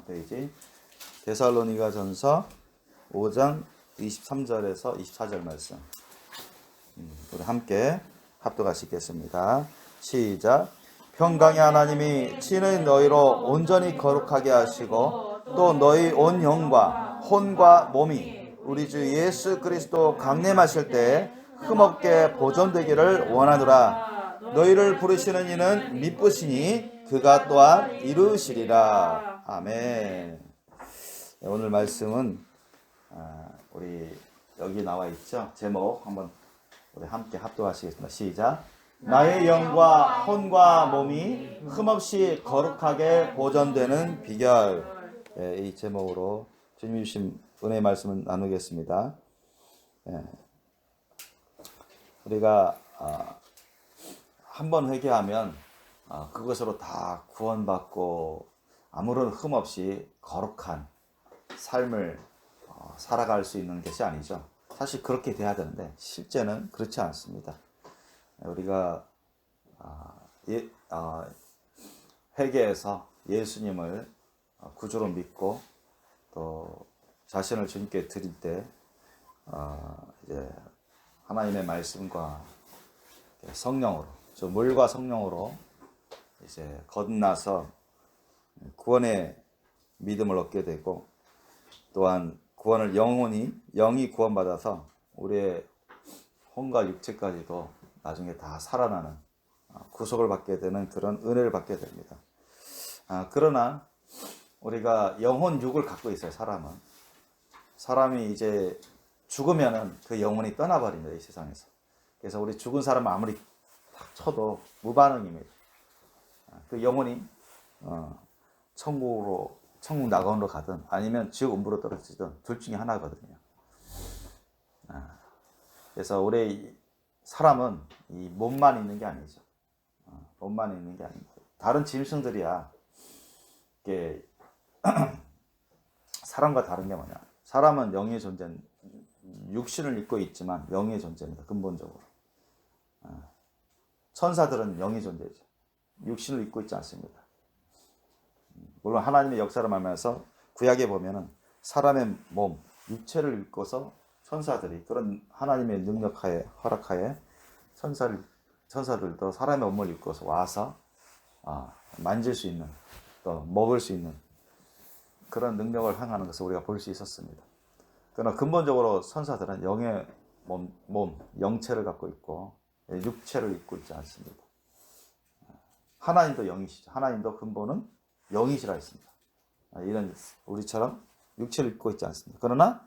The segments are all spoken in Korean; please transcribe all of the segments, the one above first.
페이지 데살로니가전서 5장 23절에서 24절 말씀. 우리 함께 합독하시겠습니다. 시작. 평강의 하나님이 친히 너희로 온전히 거룩하게 하시고 또 너희 온 영과 혼과 몸이 우리 주 예수 그리스도 강림하실 때 흠없게 보존되기를 원하노라. 너희를 부르시는 이는 미쁘시니 그가 또한 이루시리라. 아멘. 오늘 말씀은 우리 여기 나와 있죠. 제목 한번 우리 함께 합독하시겠습니다. 시작. 나의 영과 혼과 몸이 흠없이 거룩하게 보존되는 비결. 이 제목으로 주님이 주신 은혜의 말씀을 나누겠습니다. 우리가 한번 회개하면 그것으로 다 구원받고 아무런 흠 없이 거룩한 삶을 살아갈 수 있는 것이 아니죠. 사실 그렇게 돼야 되는데 실제는 그렇지 않습니다. 우리가 회개해서 예수님을 구주로 믿고 또 자신을 주님께 드릴 때 이제 하나님의 말씀과 성령으로, 물과 성령으로 이제 거듭나서 구원의 믿음을 얻게 되고, 또한 구원을 영이 구원받아서 우리의 혼과 육체까지도 나중에 다 살아나는 구속을 받게 되는 그런 은혜를 받게 됩니다. 그러나 우리가 영혼 육을 갖고 있어요. 사람이 이제 죽으면은 그 영혼이 떠나버립니다. 이 세상에서. 그래서 우리 죽은 사람은 아무리 탁 쳐도 무반응입니다. 그 영혼이 천국 낙원으로 가든 아니면 지옥 음부로 떨어지든 둘 중에 하나거든요. 그래서 우리 사람은 이 몸만 있는 게 아니죠. 몸만 있는 게 아닙니다. 다른 짐승들이야 이게 사람과 다른 게 뭐냐? 사람은 영의 존재, 육신을 입고 있지만 영의 존재입니다. 근본적으로. 천사들은 영의 존재죠. 육신을 입고 있지 않습니다. 물론 하나님의 역사를 말하면서 구약에 보면은 사람의 몸, 육체를 입고서 천사들이 그런 하나님의 능력하에 허락하에 천사들도 사람의 몸을 입고서 와서 만질 수 있는, 또 먹을 수 있는 그런 능력을 행하는 것을 우리가 볼 수 있었습니다. 그러나 근본적으로 천사들은 영의 몸, 영체를 갖고 있고 육체를 입고 있지 않습니다. 하나님도 영이시죠. 하나님도 근본은 영이시라 했습니다. 이런 우리처럼 육체를 입고 있지 않습니다. 그러나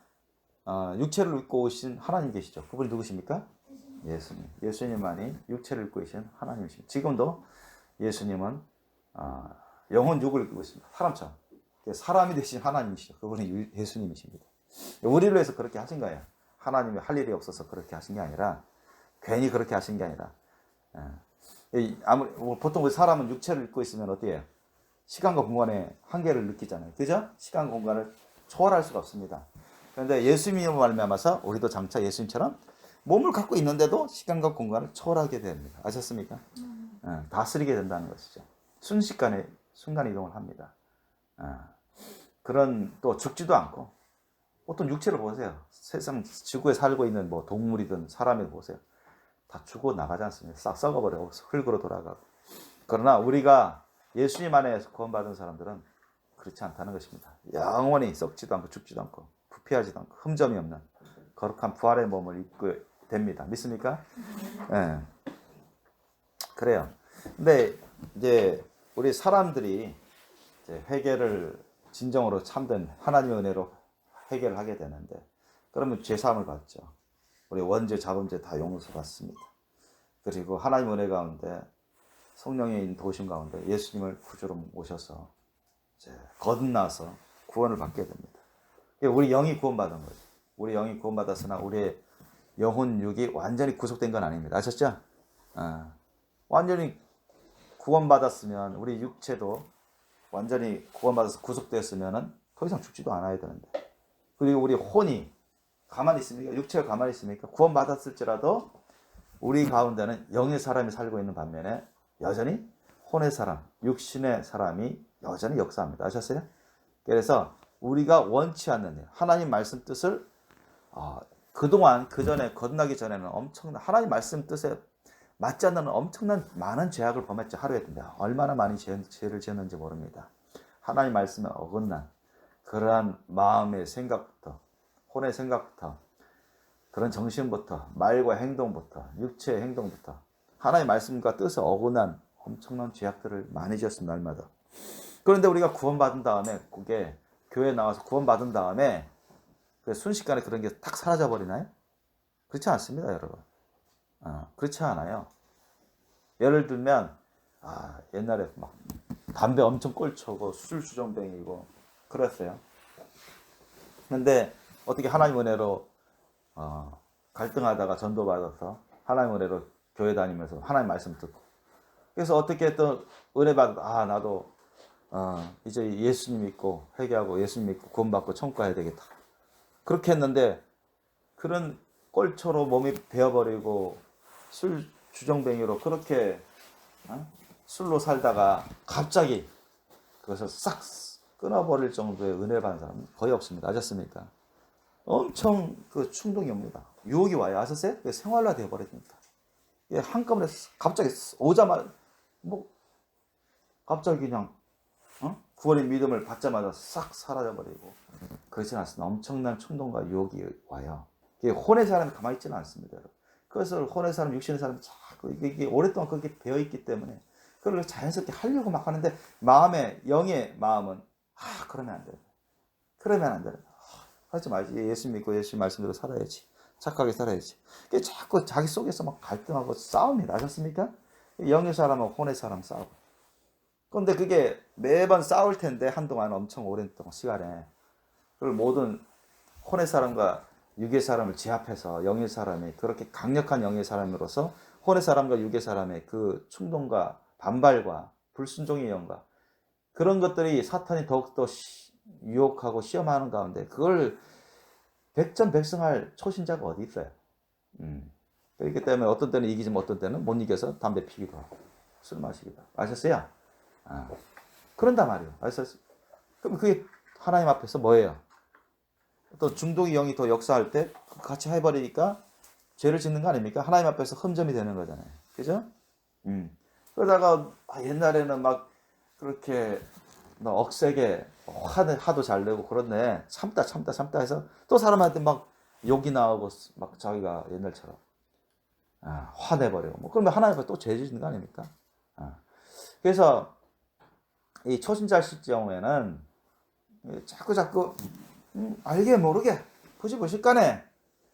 육체를 입고 오신 하나님 계시죠. 그분이 누구십니까? 예수님. 예수님만이 육체를 입고 계신 하나님이십니다. 지금도 예수님은 영혼 육을 입고 있습니다. 사람처럼. 사람이 되신 하나님이시죠. 그분이 예수님이십니다. 우리를 위해서 그렇게 하신 거예요. 하나님이 할 일이 없어서 그렇게 하신 게 아니라, 괜히 그렇게 하신 게 아니라, 보통 우리 사람은 육체를 입고 있으면 어때요? 시간과 공간의 한계를 느끼잖아요. 그죠? 시간 공간을 초월할 수가 없습니다. 그런데 예수님을 말미암아서 우리도 장차 예수님처럼 몸을 갖고 있는데도 시간과 공간을 초월하게 됩니다. 아셨습니까? 다스리게 된다는 것이죠. 순식간에 순간 이동을 합니다. 그런 또 죽지도 않고, 어떤 육체를 보세요. 세상 지구에 살고 있는 뭐 동물이든 사람이든 보세요. 다 죽어 나가지 않습니까? 싹 썩어버려. 흙으로 돌아가고. 그러나 우리가 예수님 안에서 구원받은 사람들은 그렇지 않다는 것입니다. 영원히 썩지도 않고 죽지도 않고 부패하지도 않고 흠점이 없는 거룩한 부활의 몸을 입게 됩니다. 믿습니까? 네. 그래요. 근데 이제 우리 사람들이 이제 회개를 진정으로 참된 하나님의 은혜로 회개를 하게 되는데, 그러면 죄사함을 받죠. 우리 원죄, 자범죄 다 용서받습니다. 그리고 하나님의 은혜 가운데 성령의 도우심 가운데 예수님을 구주로 모셔서 이제 거듭나서 구원을 받게 됩니다. 우리 영이 구원받은 거죠. 우리 영이 구원받았으나 우리의 영혼 육이 완전히 구속된 건 아닙니다. 아셨죠? 완전히 구원받았으면 우리 육체도 완전히 구원받아서 구속되었으면 더 이상 죽지도 않아야 되는데, 그리고 우리 혼이 가만히 있습니까? 육체가 가만히 있습니까? 구원받았을지라도 우리 가운데는 영의 사람이 살고 있는 반면에 여전히 혼의 사람, 육신의 사람이 여전히 역사합니다. 아셨어요? 그래서 우리가 원치 않는 일, 하나님 말씀 뜻을 그동안 그 전에 거듭나기 전에는 엄청난 하나님 말씀 뜻에 맞지 않는 엄청난 많은 죄악을 범했죠. 하루에 얼마나 많이 죄를 지었는지 모릅니다. 하나님 말씀에 어긋난 그러한 마음의 생각부터 혼의 생각부터 그런 정신부터 말과 행동부터 육체의 행동부터 하나님 말씀과 뜻에 어긋난 엄청난 죄악들을 많이 지었습니다. 날마다. 그런데 우리가 구원받은 다음에 그게 교회에 나와서 구원받은 다음에 순식간에 그런 게 탁 사라져 버리나요? 그렇지 않습니다, 여러분. 그렇지 않아요. 예를 들면 옛날에 막 담배 엄청 꼴초고 술 주정뱅이고 그랬어요. 근데 어떻게 하나님 은혜로 갈등하다가 전도받아서 하나님 은혜로 교회 다니면서 하나님 말씀 듣고 그래서 어떻게 또 은혜 받아 나도 이제 예수님 믿고 회개하고 예수님 믿고 구원받고 천국 가야 되겠다. 그렇게 했는데 그런 꼴초로 몸이 베어버리고 술 주정뱅이로 그렇게 술로 살다가 갑자기 그것을 싹 끊어버릴 정도의 은혜 받은 사람은 거의 없습니다. 아셨습니까? 엄청 그 충동이 옵니다. 유혹이 와요. 아셨어요? 생활화 되어버립니다. 한꺼번에 갑자기 오자마자 갑자기 그냥 구원의 믿음을 받자마자 싹 사라져버리고 그렇지 않습니다. 엄청난 충동과 유혹이 와요. 혼의 사람이 가만히 있지는 않습니다. 그것을 혼의 사람, 육신의 사람이 자꾸 이게 오랫동안 그렇게 배어있기 때문에 그걸 자연스럽게 하려고 막 하는데 마음의 영의 마음은 그러면 안 돼. 그러면 안 돼. 하지 말지. 예수 믿고 예수 말씀대로 살아야지. 착하게 살아야지. 자꾸 자기 속에서 막 갈등하고 싸웁니다. 아셨습니까? 영의 사람은 혼의 사람 싸우고. 그런데 그게 매번 싸울 텐데 한동안 엄청 오랜 동안 시간에 그걸 모든 혼의 사람과 육의 사람을 제압해서 영의 사람이 그렇게 강력한 영의 사람으로서 혼의 사람과 육의 사람의 그 충동과 반발과 불순종의 영과 그런 것들이 사탄이 더욱더 유혹하고 시험하는 가운데 그걸 백전백승할 초신자가 어디 있어요. 그렇기 때문에 어떤 때는 이기지만 어떤 때는 못 이겨서 담배 피기도 하고 술 마시기도 하고. 아셨어요? 그런단 말이에요. 아셨어요? 그럼 그게 하나님 앞에서 뭐예요? 또 중독의 영이 더 역사할 때 같이 해버리니까 죄를 짓는 거 아닙니까? 하나님 앞에서 흠점이 되는 거잖아요. 그죠? 그러다가 옛날에는 막 그렇게 억세게 화도 잘 내고 그렇네. 참다 해서 또 사람한테 막 욕이 나오고 막 자기가 옛날처럼 화내버리고 그러면 하나님 앞에 또 죄 짓는 거 아닙니까? 그래서 이 초신자실 경우에는 자꾸 알게 모르게 부시부시간에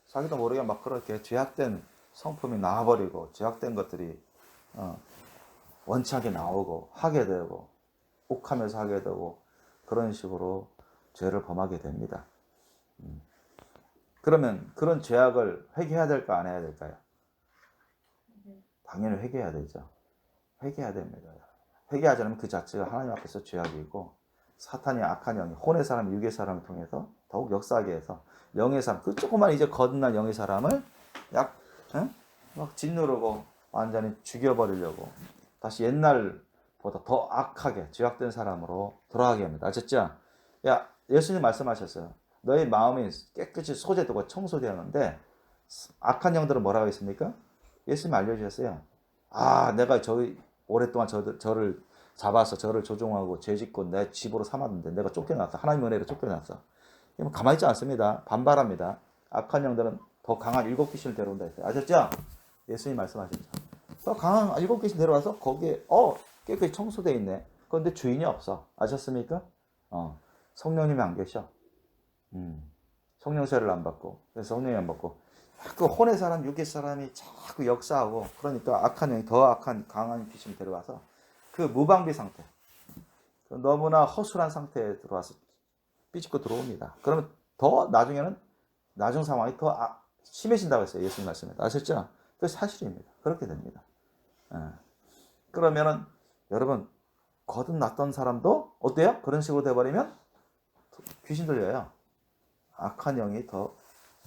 자기도 모르게 막 그렇게 죄악된 성품이 나와버리고 죄악된 것들이 원치 않게 나오고 하게 되고 욱하면서 하게 되고 그런 식으로 죄를 범하게 됩니다. 그러면 그런 죄악을 회개해야 될까 안 해야 될까요? 당연히 회개해야 되죠. 회개해야 됩니다. 회개하지 않으면 그 자체가 하나님 앞에서 죄악이고 사탄이 악한 영이 혼의 사람, 육의 사람을 통해서 더욱 역사하게 해서 영의 사람, 그 조그만 이제 거듭난 영의 사람을 막 짓누르고 완전히 죽여버리려고 다시 옛날보다 더 악하게 죄악된 사람으로 돌아가게 합니다. 아셨죠? 예수님 말씀하셨어요. 너의 마음이 깨끗이 소재되고 청소되었는데 악한 영들은 뭐라고 했습니까? 예수님 알려주셨어요. 내가 오랫동안 저를 잡아서 저를 조종하고 죄짓고 내 집으로 삼았는데 내가 쫓겨났어. 하나님 은혜로 쫓겨났어. 가만히 있지 않습니다. 반발합니다. 악한 영들은 더 강한 7귀신을 데려온다 했어요. 아셨죠? 예수님 말씀하셨죠. 더 강한 7귀신 데려와서 거기에 깨끗이 청소되어 있네. 그런데 주인이 없어. 아셨습니까? 성령님이 안 계셔. 성령세를 안 받고 그래서 성령이 안 받고 그 혼의 사람, 육의 사람이 자꾸 역사하고 그러니까 악한 영이 더 악한 강한 귀신이 데려와서 그 무방비 상태 너무나 허술한 상태에 들어와서 삐집고 들어옵니다. 그러면 더 나중에는 나중 상황이 더 심해진다고 했어요. 예수님 말씀에. 아셨죠? 그 사실입니다. 그렇게 됩니다. 그러면은 여러분 거듭났던 사람도 어때요? 그런 식으로 돼버리면 귀신 들려요. 악한 영이 더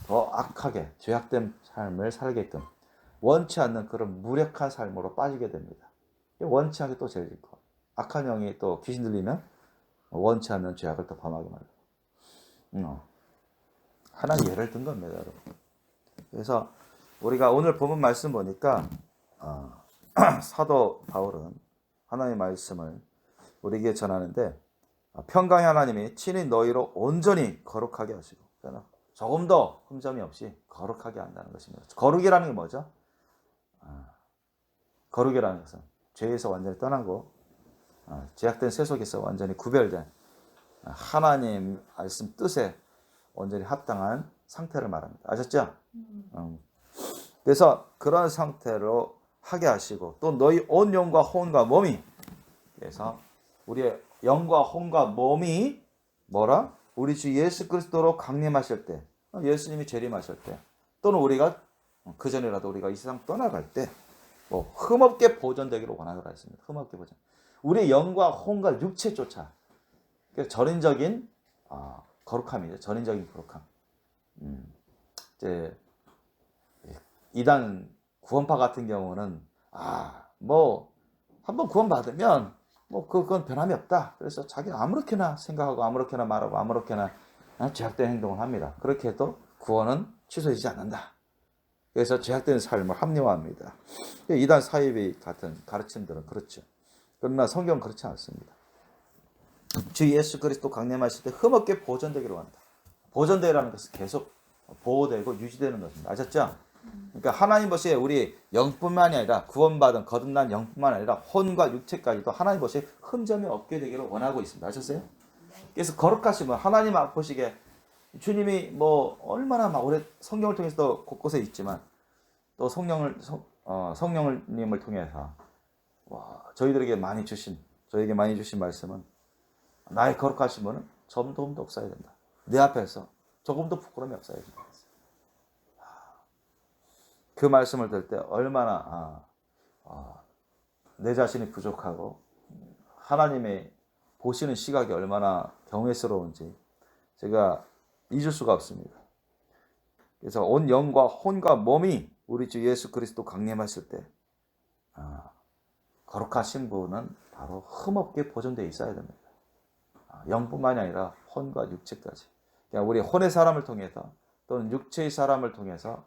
악하게 죄악된 삶을 살게끔 원치 않는 그런 무력한 삶으로 빠지게 됩니다. 원치 않게 또 죄 짓고 악한 영이 또 귀신 들리면 원치 않는 죄악을 더 범하게 만들고. 하나님 예를 든 겁니다, 여러분. 그래서 우리가 오늘 본문 말씀 보니까 사도 바울은 하나님의 말씀을 우리에게 전하는데, 평강의 하나님이 친히 너희로 온전히 거룩하게 하시고, 그러니까 조금도 흠점이 없이 거룩하게 한다는 것입니다. 거룩이라는 게 뭐죠? 거룩이라는 것은 죄에서 완전히 떠나고 죄악된 세속에서 완전히 구별된 하나님 말씀 뜻에 완전히 합당한 상태를 말합니다. 아셨죠? 그래서 그런 상태로 하게 하시고, 또 너희 온 영과 혼과 몸이, 그래서 우리의 영과 혼과 몸이 뭐라? 우리 주 예수 그리스도로 강림하실 때, 예수님이 재림하실 때, 또는 우리가 그 전이라도 우리가 이 세상 떠나갈 때 흠없게 보존되기를 원하노라 했습니다. 흠없게 보존. 우리의 영과 혼과 육체조차, 전인적인 거룩함이죠. 전인적인 거룩함. 이제 이단 구원파 같은 경우는 한번 구원받으면 그건 변함이 없다. 그래서 자기가 아무렇게나 생각하고 아무렇게나 말하고 아무렇게나 죄악된 행동을 합니다. 그렇게 해도 구원은 취소되지 않는다. 그래서 죄악된 삶을 합리화합니다. 이단 사이비 같은 가르침들은 그렇죠. 그러나 성경은 그렇지 않습니다. 주 예수 그리스도 강림하실 때 흠없게 보존되기로 한다. 보존되라는 것은 계속 보호되고 유지되는 것입니다. 아셨죠? 그러니까 하나님 보시기에 우리 영뿐만이 아니라 구원받은 거듭난 영뿐만 아니라 혼과 육체까지도 하나님 보시기에 흠점이 없게 되기를 원하고 있습니다. 아셨어요? 그래서 거룩하시면 하나님 보시기에 주님이 얼마나 오래 성경을 통해서도 곳곳에 있지만, 또 성령님을 통해서 저에게 많이 주신 말씀은, 나의 거룩하심은 점도 없어야 된다. 내 앞에서 조금도 부끄러움이 없어야 된다. 그 말씀을 들을 때 얼마나 내 자신이 부족하고 하나님의 보시는 시각이 얼마나 경외스러운지 제가 잊을 수가 없습니다. 그래서 온 영과 혼과 몸이 우리 주 예수 그리스도 강림하실 때 거룩하신 분은 바로 흠없게 보존되어 있어야 됩니다. 영뿐만이 아니라 혼과 육체까지. 그러니까 우리 혼의 사람을 통해서 또는 육체의 사람을 통해서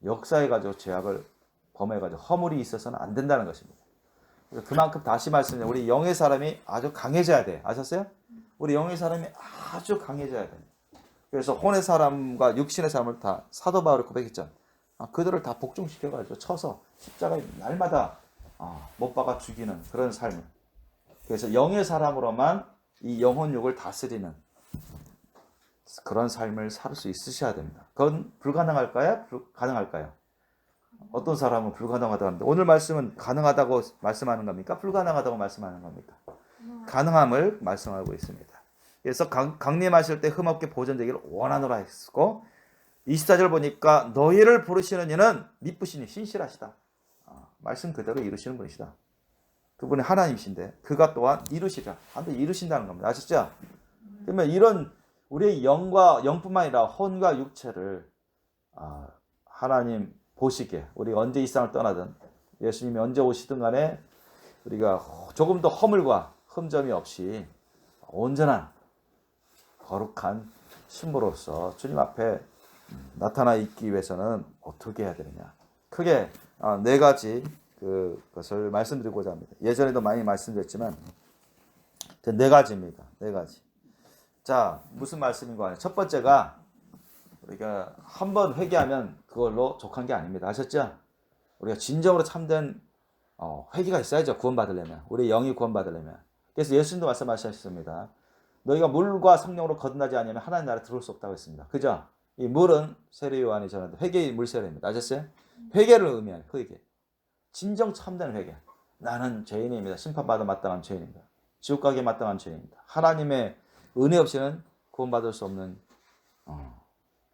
역사해가지고 죄악을 범해가지고 허물이 있어서는 안 된다는 것입니다. 그만큼 다시 말씀드립니다. 우리 영의 사람이 아주 강해져야 돼. 아셨어요? 우리 영의 사람이 아주 강해져야 돼. 그래서 혼의 사람과 육신의 사람을 다 사도 바울이 고백했죠. 그들을 다 복종시켜가지고 쳐서 십자가에 날마다 못 박아 죽이는 그런 삶을. 그래서 영의 사람으로만 이 영혼육을 다스리는 그런 삶을 살 수 있으셔야 됩니다. 그건 불가능할까요? 가능할까요? 어떤 사람은 불가능하다고 하는데, 오늘 말씀은 가능하다고 말씀하는 겁니까? 불가능하다고 말씀하는 겁니까? 가능함을 말씀하고 있습니다. 그래서 강림하실 때 흠없게 보존되기를 원하노라 했고, 24절 보니까 너희를 부르시는 이는 미쁘시니 신실하시다. 말씀 그대로 이루시는 분이시다. 그분이 하나님이신데 그가 또한 이루시라. 반드시 이루신다는 겁니다. 아시죠? 그러면 이런 우리의 영뿐만 아니라 혼과 육체를 하나님 보시기에, 우리가 언제 이 세상을 떠나든 예수님이 언제 오시든 간에 우리가 조금도 허물과 흠점이 없이 온전한 거룩한 신부로서 주님 앞에 나타나 있기 위해서는 어떻게 해야 되느냐. 크게 네 가지 그것을 말씀드리고자 합니다. 예전에도 많이 말씀드렸지만 네 가지입니다. 네 가지. 자, 무슨 말씀인가 하냐. 첫 번째가 우리가 한번 회개하면 그걸로 족한 게 아닙니다. 아셨죠? 우리가 진정으로 참된 회개가 있어야죠. 구원받으려면. 우리 영이 구원받으려면. 그래서 예수님도 말씀하셨습니다. 너희가 물과 성령으로 거듭나지 않으면 하나님 나라에 들어올 수 없다고 했습니다. 그죠? 이 물은 세례 요한이 전하는데 회개의 물 세례입니다. 아셨어요? 회개를 의미하는 회개. 진정 참된 회개. 나는 죄인입니다. 심판받아 마땅한 죄인입니다. 지옥 가기에 마땅한 죄인입니다. 하나님의 은혜 없이는 구원받을 수 없는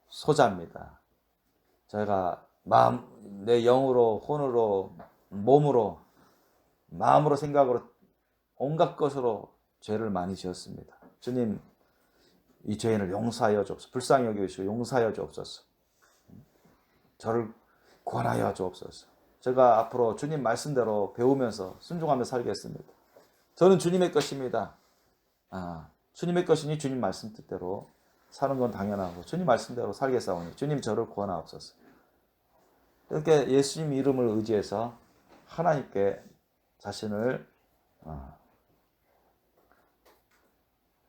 소자입니다. 저희가 내 영으로, 혼으로, 몸으로, 마음으로, 생각으로 온갖 것으로 죄를 많이 지었습니다. 주님, 이 죄인을 용서하여 주옵소서. 불쌍히 여겨주시고 용서하여 주옵소서. 저를 구원하여 주옵소서. 제가 앞으로 주님 말씀대로 배우면서 순종하며 살겠습니다. 저는 주님의 것입니다. 주님의 것이니 주님 말씀 뜻대로 사는 건 당연하고 주님 말씀대로 살겠사오니 주님 저를 구원하옵소서. 이렇게 예수님 이름을 의지해서 하나님께 자신을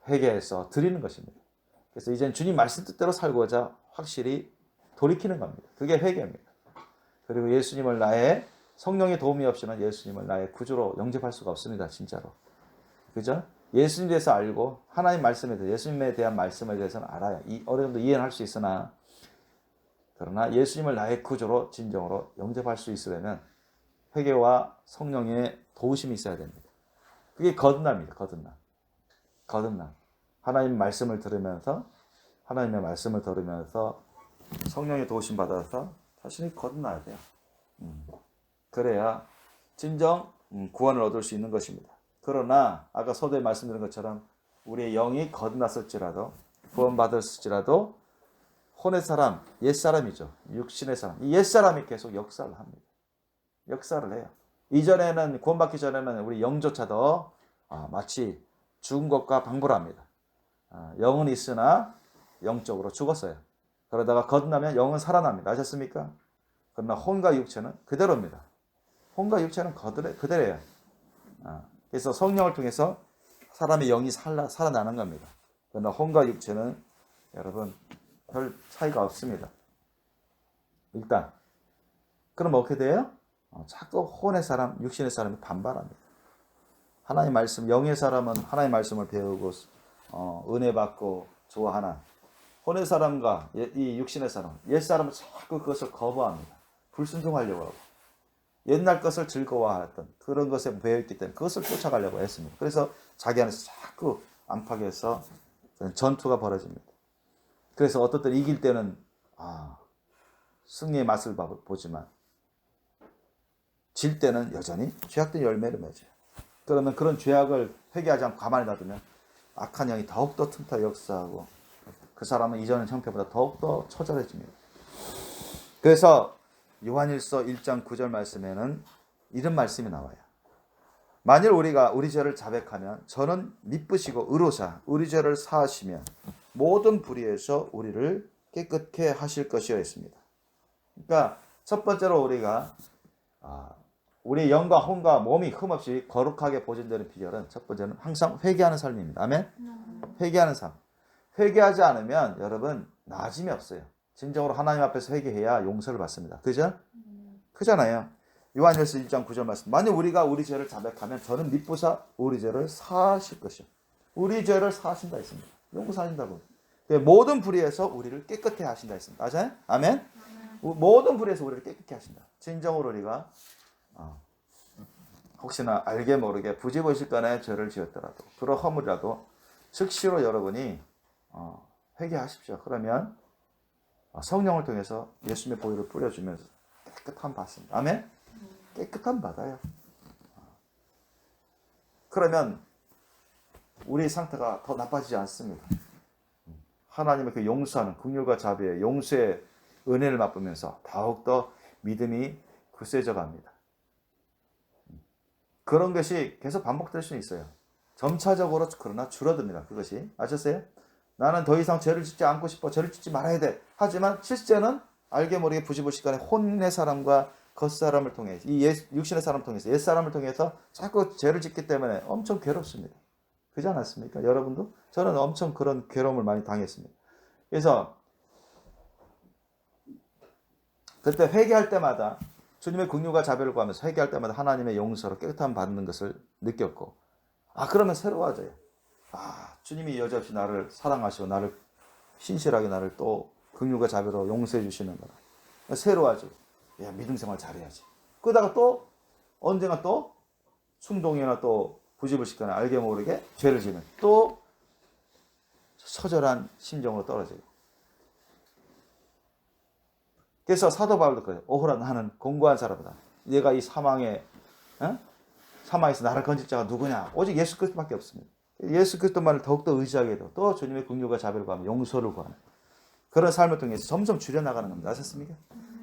회개해서 드리는 것입니다. 그래서 이제는 주님 말씀 뜻대로 살고자 확실히 돌이키는 겁니다. 그게 회개입니다. 그리고 예수님을 나의 성령의 도움이 없이는 예수님을 나의 구주로 영접할 수가 없습니다. 진짜로. 그죠? 예수님에 대해서 알고 하나님 말씀에 대해서 예수님에 대한 말씀에 대해서는 알아요. 어느 정도 이해는 할 수 있으나 그러나 예수님을 나의 구주로 진정으로 영접할 수 있으려면 회개와 성령의 도우심이 있어야 됩니다. 그게 거듭남입니다. 거듭남. 하나님 말씀을 들으면서 하나님의 말씀을 들으면서 성령의 도우심 받아서 자신이 거듭나야 돼요. 그래야 진정 구원을 얻을 수 있는 것입니다. 그러나 아까 서두에 말씀드린 것처럼 우리의 영이 거듭났을지라도 구원받았을지라도 혼의 사람, 옛사람이죠. 육신의 사람. 이 옛사람이 계속 역사를 합니다. 역사를 해요. 이전에는 구원받기 전에는 우리 영조차도 마치 죽은 것과 방불합니다. 영은 있으나 영적으로 죽었어요. 그러다가 거듭나면 영은 살아납니다. 아셨습니까? 그러나 혼과 육체는 그대로입니다. 혼과 육체는 그대로예요. 그래서 성령을 통해서 사람의 영이 살아나는 겁니다. 그러나 혼과 육체는 여러분 별 차이가 없습니다. 일단 그럼 어떻게 돼요? 자꾸 혼의 사람, 육신의 사람이 반발합니다. 하나님 말씀, 영의 사람은 하나님 말씀을 배우고 은혜 받고 좋아하나 혼의 사람과 이 육신의 사람, 옛 사람은 자꾸 그것을 거부합니다. 불순종하려고 하고 옛날 것을 즐거워했던 그런 것에 배어있기 때문에 그것을 쫓아가려고 했습니다. 그래서 자기 안에서 자꾸 안팎에서 전투가 벌어집니다. 그래서 어떤 때 이길 때는 승리의 맛을 보지만 질 때는 여전히 죄악된 열매를 맺어요. 그러면 그런 죄악을 회개하지 않고 가만히 놔두면 악한 영이 더욱더 틈타 역사하고 그 사람은 이전의 형태보다 더욱더 처절해집니다. 그래서 요한일서 1장 9절 말씀에는 이런 말씀이 나와요. 만일 우리가 우리 죄를 자백하면 저는 미쁘시고 의로사 우리 죄를 사하시며 모든 불의에서 우리를 깨끗게 하실 것이여 했습니다. 그러니까 첫 번째로 우리가 우리 영과 혼과 몸이 흠없이 거룩하게 보존되는 비결은 첫 번째는 항상 회개하는 삶입니다. 아멘? 회개하는 삶. 회개하지 않으면 여러분 나아짐이 없어요. 진정으로 하나님 앞에서 회개해야 용서를 받습니다. 그죠? 그잖아요. 요한일서 1장 9절 말씀. 만약 우리가 우리 죄를 자백하면 저는 미쁘사 우리 죄를 사하실 것이요. 우리 죄를 사하신다 했습니다. 용서하신다고. 모든 불의에서 우리를 깨끗게 하신다 했습니다. 맞아요? 아멘? 모든 불의에서 우리를 깨끗게 하신다. 진정으로 우리가 혹시나 알게 모르게 부지불식간에 죄를 지었더라도 그런 허물이라도 즉시로 여러분이 회개하십시오. 그러면 성령을 통해서 예수님의 보혈을 뿌려주면서 깨끗함 받습니다. 아멘? 깨끗함 받아요. 그러면 우리 상태가 더 나빠지지 않습니다. 하나님의 그 용서하는 긍휼과 자비의 용서의 은혜를 맛보면서 더욱더 믿음이 굳세져 갑니다. 그런 것이 계속 반복될 수 있어요. 점차적으로 그러나 줄어듭니다. 그것이. 아셨어요? 나는 더 이상 죄를 짓지 않고 싶어. 죄를 짓지 말아야 돼. 하지만 실제는 알게 모르게 부지불식간에 혼의 사람과 겉사람을 통해 이 육신의 사람을 통해서 옛사람을 통해서 자꾸 죄를 짓기 때문에 엄청 괴롭습니다. 그렇지 않았습니까? 여러분도? 저는 엄청 그런 괴로움을 많이 당했습니다. 그래서 그때 회개할 때마다 주님의 긍휼과 자비를 구하면서 회개할 때마다 하나님의 용서로 깨끗함 받는 것을 느꼈고 그러면 새로워져요. 주님이 여지없이 나를 사랑하시고 나를 신실하게 나를 또 긍휼과 자비로 용서해 주시는 거라. 새로워지고 믿음 생활 잘해야지. 그러다가 또 언젠가 또 충동이나 또 부지불식간에 알게 모르게 죄를 지면 또 처절한 심정으로 떨어지고. 그래서 사도 바울도 그래요. 오호라 나는 공고한 사람이다. 내가 이 사망에서 나를 건질 자가 누구냐? 오직 예수 그리스도밖에 없습니다. 예수 그리스도만을 더욱더 의지하게 해도 또 주님의 긍휼과 자비를 구하며 용서를 구하는 그런 삶을 통해서 점점 줄여나가는 겁니다. 아셨습니까?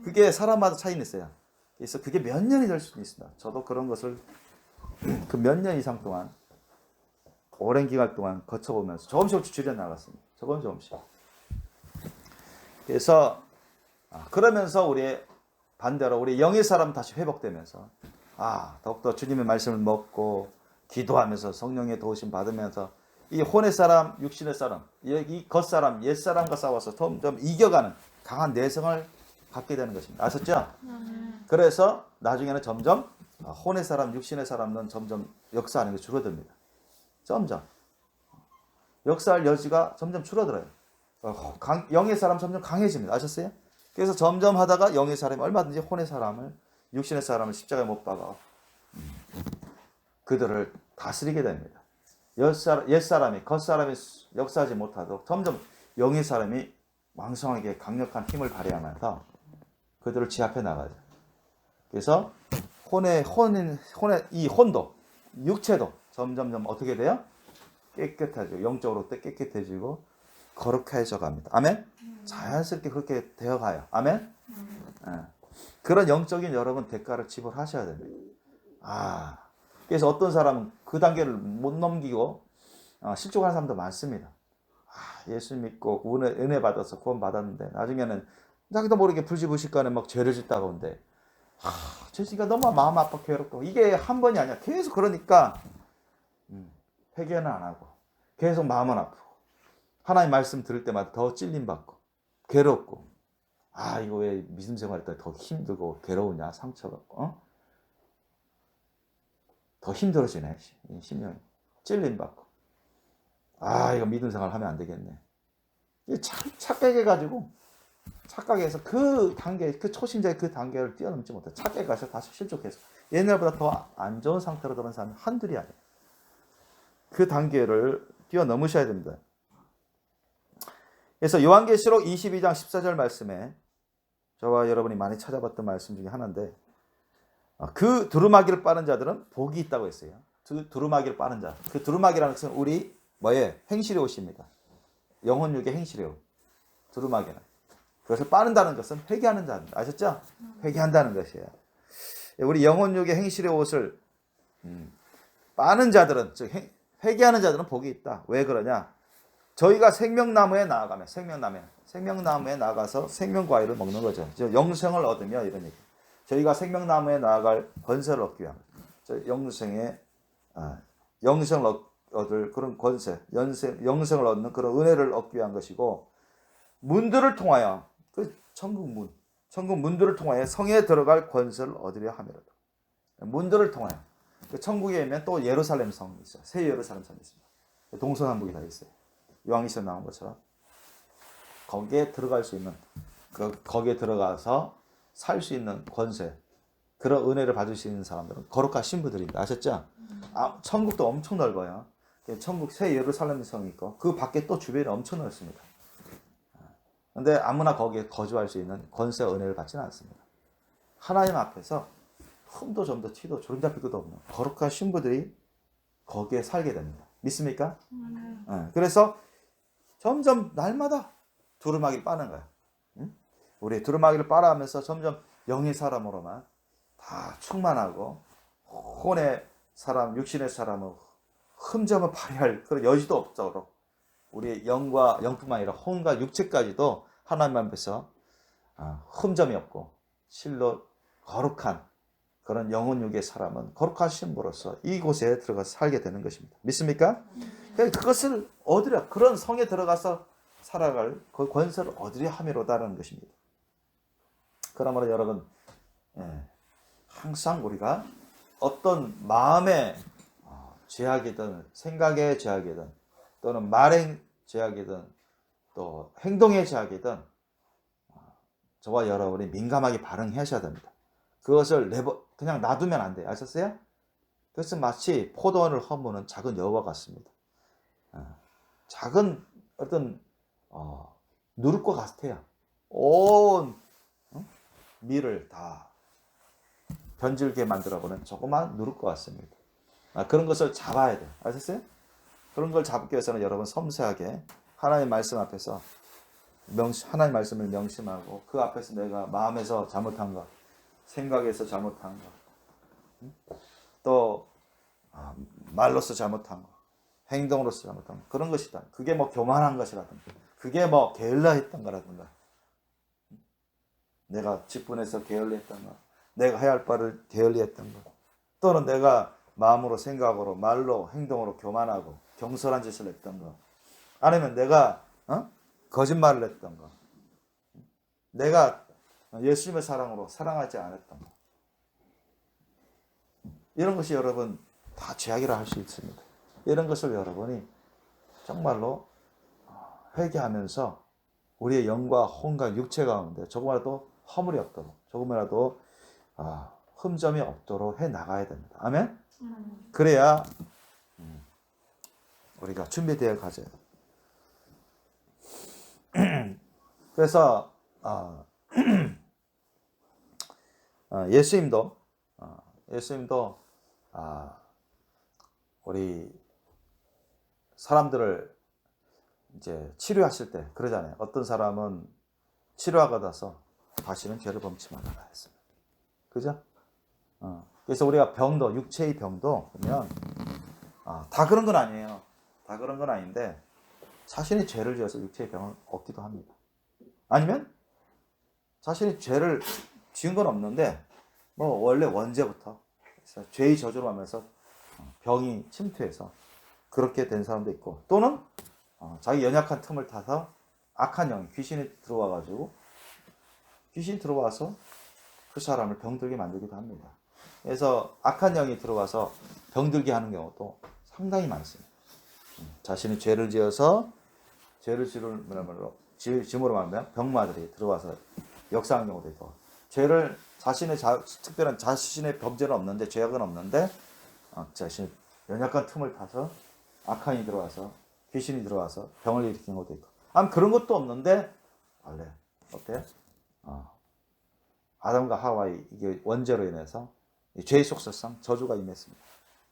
그게 사람마다 차이는 있어요. 그래서 그게 몇 년이 될 수도 있습니다. 저도 그런 것을 그 몇 년 이상 동안 오랜 기간 동안 거쳐보면서 조금씩 줄여나갔습니다. 조금씩. 그래서 그러면서 반대로 우리 영의 사람 다시 회복되면서 더욱더 주님의 말씀을 먹고 기도하면서 성령의 도우심 받으면서 이 혼의 사람, 육신의 사람, 이 겉사람, 옛사람과 싸워서 점점 이겨가는 강한 내성을 갖게 되는 것입니다. 아셨죠? 그래서 나중에는 점점 혼의 사람, 육신의 사람은 점점 역사하는 게 줄어듭니다. 점점. 역사할 여지가 점점 줄어들어요. 영의 사람 점점 강해집니다. 아셨어요? 그래서 점점 하다가 영의 사람이 얼마든지 혼의 사람을, 육신의 사람을 십자가에 못 박아 그들을 다스리게 됩니다. 옛사람이, 겉사람이 역사하지 못하도록 점점 영의 사람이 왕성하게 강력한 힘을 발휘하면서 그들을 지압해 나가죠. 그래서 이 혼도, 육체도 점점점 어떻게 돼요? 깨끗해지고, 영적으로 깨끗해지고 거룩해져 갑니다. 아멘? 자연스럽게 그렇게 되어 가요. 아멘? 그런 영적인 여러분 대가를 지불하셔야 됩니다. 그래서 어떤 사람은 그 단계를 못 넘기고 실족하는 사람도 많습니다. 예수 믿고 은혜 받아서 구원 받았는데 나중에는 자기도 모르게 불지부식간에 막 죄를 짓다가 온대. 죄지가 너무 마음 아파 괴롭고 이게 한 번이 아니야. 계속 그러니까 회개는 안 하고 계속 마음은 아프고 하나님 말씀 들을 때마다 더 찔림받고 괴롭고 이거 왜 믿음 생활할 때 더 힘들고 괴로우냐 상처가 더 힘들어지네 심령이 찔림받고 이거 믿음 생활 하면 안 되겠네. 착각해가지고 착각해서 그 단계, 그 초신자의 그 단계를 뛰어넘지 못해 착각해서 다시 실족해서 옛날보다 더 안 좋은 상태로 들어온 사람이 한둘이 아니에요. 그 단계를 뛰어넘으셔야 됩니다. 그래서 요한계시록 22장 14절 말씀에 저와 여러분이 많이 찾아봤던 말씀 중에 하나인데 그 두루마기를 빠는 자들은 복이 있다고 했어요. 두루마기를 빠는 자. 그 두루마기라는 것은 우리 행실의 옷입니다. 영혼육의 행실의 옷. 두루마기는. 그것을 빠는다는 것은 회개하는 자입니다. 아셨죠? 회개한다는 것이에요. 우리 영혼육의 행실의 옷을 빠는 자들은, 즉 회개하는 자들은 복이 있다. 왜 그러냐? 저희가 생명나무에 나아가면 생명나무에 나가서 생명과일을 먹는 거죠. 영생을 얻으며 이런 얘기. 저희가 생명나무에 나아갈 권세를 얻기 위한 영생을 얻을 그런 권세, 영생을 얻는 그런 은혜를 얻기 위한 것이고 문들을 통하여 그 천국 문들을 통하여 성에 들어갈 권세를 얻으려 함이로다. 문들을 통하여 그 천국에 있면 또 예루살렘 성이 있어요. 새 예루살렘 성이 있습니다. 동서남북이 다 있어요. 요한계시록에 나온 것처럼 거기에 들어갈 수 있는 거기에 들어가서 살 수 있는 권세, 그런 은혜를 받을 수 있는 사람들은 거룩한 신부들입니다. 아셨죠? 천국도 엄청 넓어요. 천국 새 예루살렘 성이 있고 그 밖에 또 주변이 엄청 넓습니다. 그런데 아무나 거기에 거주할 수 있는 권세 은혜를 받지는 않습니다. 하나님 앞에서 흠도 점도 티도 조림 잡힐 것도 없는 거룩한 신부들이 거기에 살게 됩니다. 믿습니까? 그래서 점점 날마다 두루마기를 빠는 거야. 우리 두루마기를 빨아가면서 점점 영의 사람으로만 다 충만하고 혼의 사람, 육신의 사람은 흠점을 발휘할 그런 여지도 없도록 우리 영뿐만 아니라 혼과 육체까지도 하나님 앞에서 흠점이 없고 실로 거룩한 그런 영혼육의 사람은 거룩한 신부로서 이곳에 들어가서 살게 되는 것입니다. 믿습니까? 그것을 얻으려, 그런 성에 들어가서 살아갈 그 권세를 얻으려 함이로다라는 것입니다. 그러므로 여러분, 항상 우리가 어떤 마음의 죄악이든 생각의 죄악이든 또는 말의 죄악이든 또 행동의 죄악이든 저와 여러분이 민감하게 반응하셔야 됩니다. 그것을 그냥 놔두면 안 돼요. 아셨어요? 그것은 마치 포도원을 허무는 작은 여우와 같습니다. 작은 어떤 누룩과 같아요. 온 밀을 다 변질게 만들어보는 조그만 누룩과 같습니다. 그런 것을 잡아야 돼요. 아셨어요? 그런 걸 잡기 위해서는 여러분 섬세하게 하나님 말씀 앞에서 하나님 말씀을 명심하고 그 앞에서 내가 마음에서 잘못한 것, 생각에서 잘못한 것, 또 말로서 잘못한 것, 행동으로 잘못한 것, 그런 것이다. 그게 뭐 교만한 것이라든가, 그게 뭐 게을러했던 거라든가, 내가 직분해서 게을리했던 거, 내가 해야 할 바를 게을리했던 거, 또는 내가 마음으로 생각으로 말로 행동으로 교만하고 경솔한 짓을 했던 거, 아니면 내가 거짓말을 했던 거, 내가 예수님의 사랑으로 사랑하지 않았던 거, 이런 것이 여러분 다 죄악이라 할 수 있습니다. 이런 것을 여러분이 정말로 회개하면서 우리의 영과 혼과 육체 가운데 조금이라도 허물이 없도록, 조금이라도 흠점이 없도록 해 나가야 됩니다. 아멘? 그래야 우리가 준비되어 가져요. 그래서 예수님도 우리 사람들을 이제 치료하실 때 그러잖아요. 어떤 사람은 치료하고 나서 다시는 죄를 범치 말아라 했습니다. 그죠? 그래서 우리가 병도, 육체의 병도 보면 다 그런 건 아니에요. 다 그런 건 아닌데 자신이 죄를 지어서 육체의 병을 얻기도 합니다. 아니면 자신이 죄를 지은 건 없는데 뭐 원래 원죄부터 죄의 저주로 하면서 병이 침투해서 그렇게 된 사람도 있고, 또는 자기 연약한 틈을 타서 악한 영이, 귀신이 들어와가지고 귀신이 들어와서 그 사람을 병들게 만들기도 합니다. 그래서 악한 영이 들어와서 병들게 하는 경우도 상당히 많습니다. 자신이 죄를 지어서 죄를 지음으로 말하면 병마들이 들어와서 역사하는 경우도 있고, 죄를 자신의 특별한 자신의 범죄는 없는데, 죄악은 없는데 자신의 연약한 틈을 타서 악한이 들어와서 귀신이 들어와서 병을 일으키는 것도 있고, 그런 것도 없는데 원래 어때요? 아담과 하와의 이게 원죄로 인해서 죄의 속성상 저주가 임했습니다.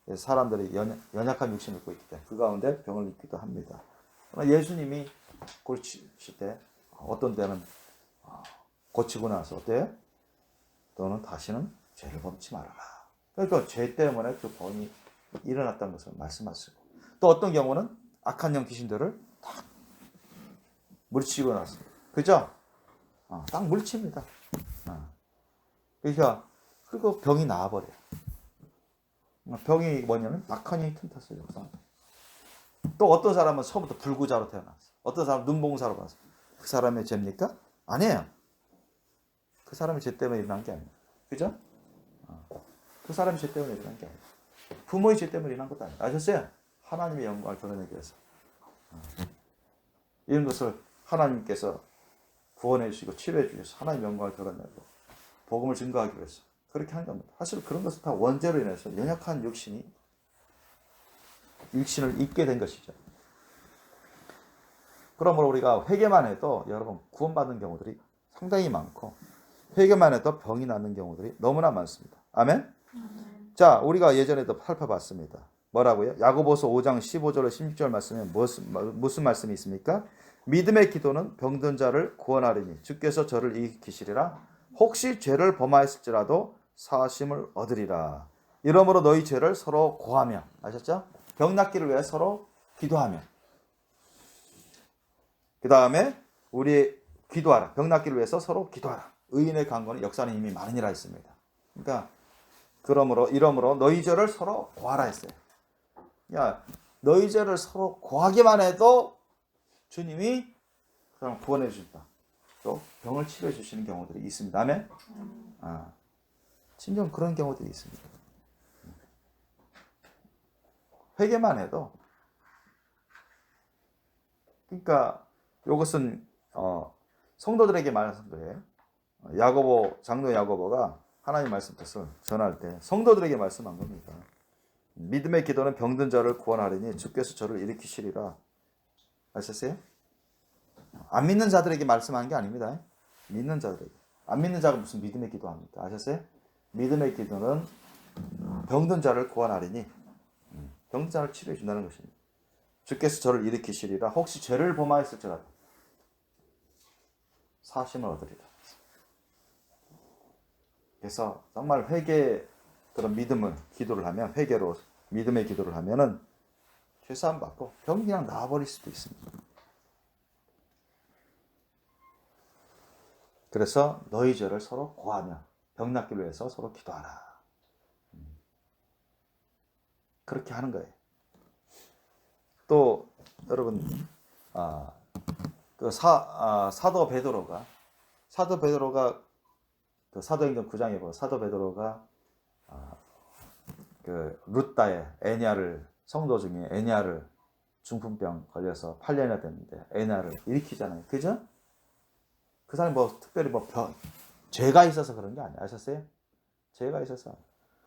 그래서 사람들이 연약한 육신을 입고 있기 때문에 그 가운데 병을 입기도 합니다. 그러나 예수님이 고치실 때 어떤 때는 고치고 나서 어때요? 너는 다시는 죄를 범치 말아라. 그러니까 죄 때문에 그 병이 일어났다는 것을 말씀하시고, 또 어떤 경우는 악한 영 귀신들을 딱 물리치고 났습니다. 그죠? 딱 물리칩니다. 그러니까 그리고 병이 나아버려요. 병이 뭐냐면 악한 영이 틈탔어요. 또 어떤 사람은 처음부터 불구자로 태어났어요. 어떤 사람은 눈봉사로 봤어요. 그 사람의 죄입니까? 아니에요. 그 사람의 죄 때문에 일어난 게 아니에요. 그죠? 그 사람의 죄 때문에 일어난 게 아니에요. 부모의 죄 때문에 일어난 것도 아니에요. 아셨어요? 하나님의 영광을 드러내기 위해서. 이런 것을 하나님께서 구원해 주시고 치료해 주셔서 하나님의 영광을 드러내고 복음을 증거하기 위해서 그렇게 하는 겁니다. 사실 그런 것은 다 원죄로 인해서 연약한 육신을 입게 된 것이죠. 그러므로 우리가 회개만 해도 여러분 구원받는 경우들이 상당히 많고, 회개만 해도 병이 낫는 경우들이 너무나 많습니다. 아멘? 자, 우리가 예전에도 살펴봤습니다. 뭐라고요? 야고보서 5장 15절로 16절 말씀에 무슨 말씀이 있습니까? 믿음의 기도는 병든 자를 구원하리니 주께서 저를 일으키시리라. 혹시 죄를 범하였을지라도 사하심을 얻으리라. 이러므로 너희 죄를 서로 고하며, 아셨죠? 병 낫기를 위해 서로 기도하며, 그 다음에 우리 기도하라. 병 낫기를 위해서 서로 기도하라. 의인의 강건은 역사는 이미 많으니라 했습니다. 그러니까 이러므로 너희 죄를 서로 고하라 했어요. 야, 너희 죄를 서로 고하기만 해도 주님이 그럼 구원해 주신다. 또 병을 치료해 주시는 경우들이 있습니다. 아멘? 진정 그런 경우들이 있습니다. 회개만 해도. 그러니까 이것은 성도들에게 말하는 거예요. 장로 야고보가 하나님 말씀 뜻을 전할 때 성도들에게 말씀한 겁니다. 믿음의 기도는 병든 자를 구원하리니 주께서 저를 일으키시리라. 아셨어요? 안 믿는 자들에게 말씀한 게 아닙니다. 믿는 자들에게. 안 믿는 자가 무슨 믿음의 기도합니까? 아셨어요? 믿음의 기도는 병든 자를 구원하리니 병든 자를 치료해 준다는 것입니다. 주께서 저를 일으키시리라. 혹시 죄를 범하였을지라도 사심을 얻으리라. 그래서 정말 회개 그런 기도를 하면, 회개로 믿음의 기도를 하면은 죄사함 받고 병이 그냥 나아버릴 수도 있습니다. 그래서 너희 죄를 서로 고하며 병 낫기를 위해서 서로 기도하라. 그렇게 하는 거예요. 또 여러분 사도 베드로가 그 사도행전 9장에 보면 사도 베드로가 그 루다의 애니아를 성도 중에 애니아를 중풍병 걸려서 8년이나 됐는데 애니아를 일으키잖아요. 그죠? 그 사람이 뭐 특별히 뭐 죄가 있어서 그런 게 아니에요. 아셨어요? 죄가 있어서.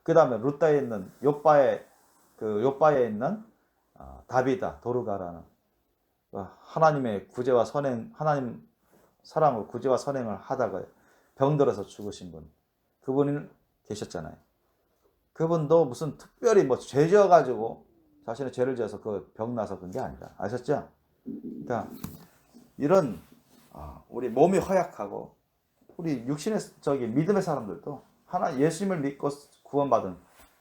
그 다음에 루다에 있는 요바에 있는 다비다 도르가라는 하나님의 구제와 선행, 하나님 사랑으로 구제와 선행을 하다가 병들어서 죽으신 분, 그분이 계셨잖아요. 그분도 무슨 특별히 뭐 죄 지어가지고 자신의 죄를 지어서 그 병 나서 그런 게 아니다. 아셨죠? 그러니까 이런 우리 몸이 허약하고 우리 육신의 믿음의 사람들도 예수님을 믿고 구원받은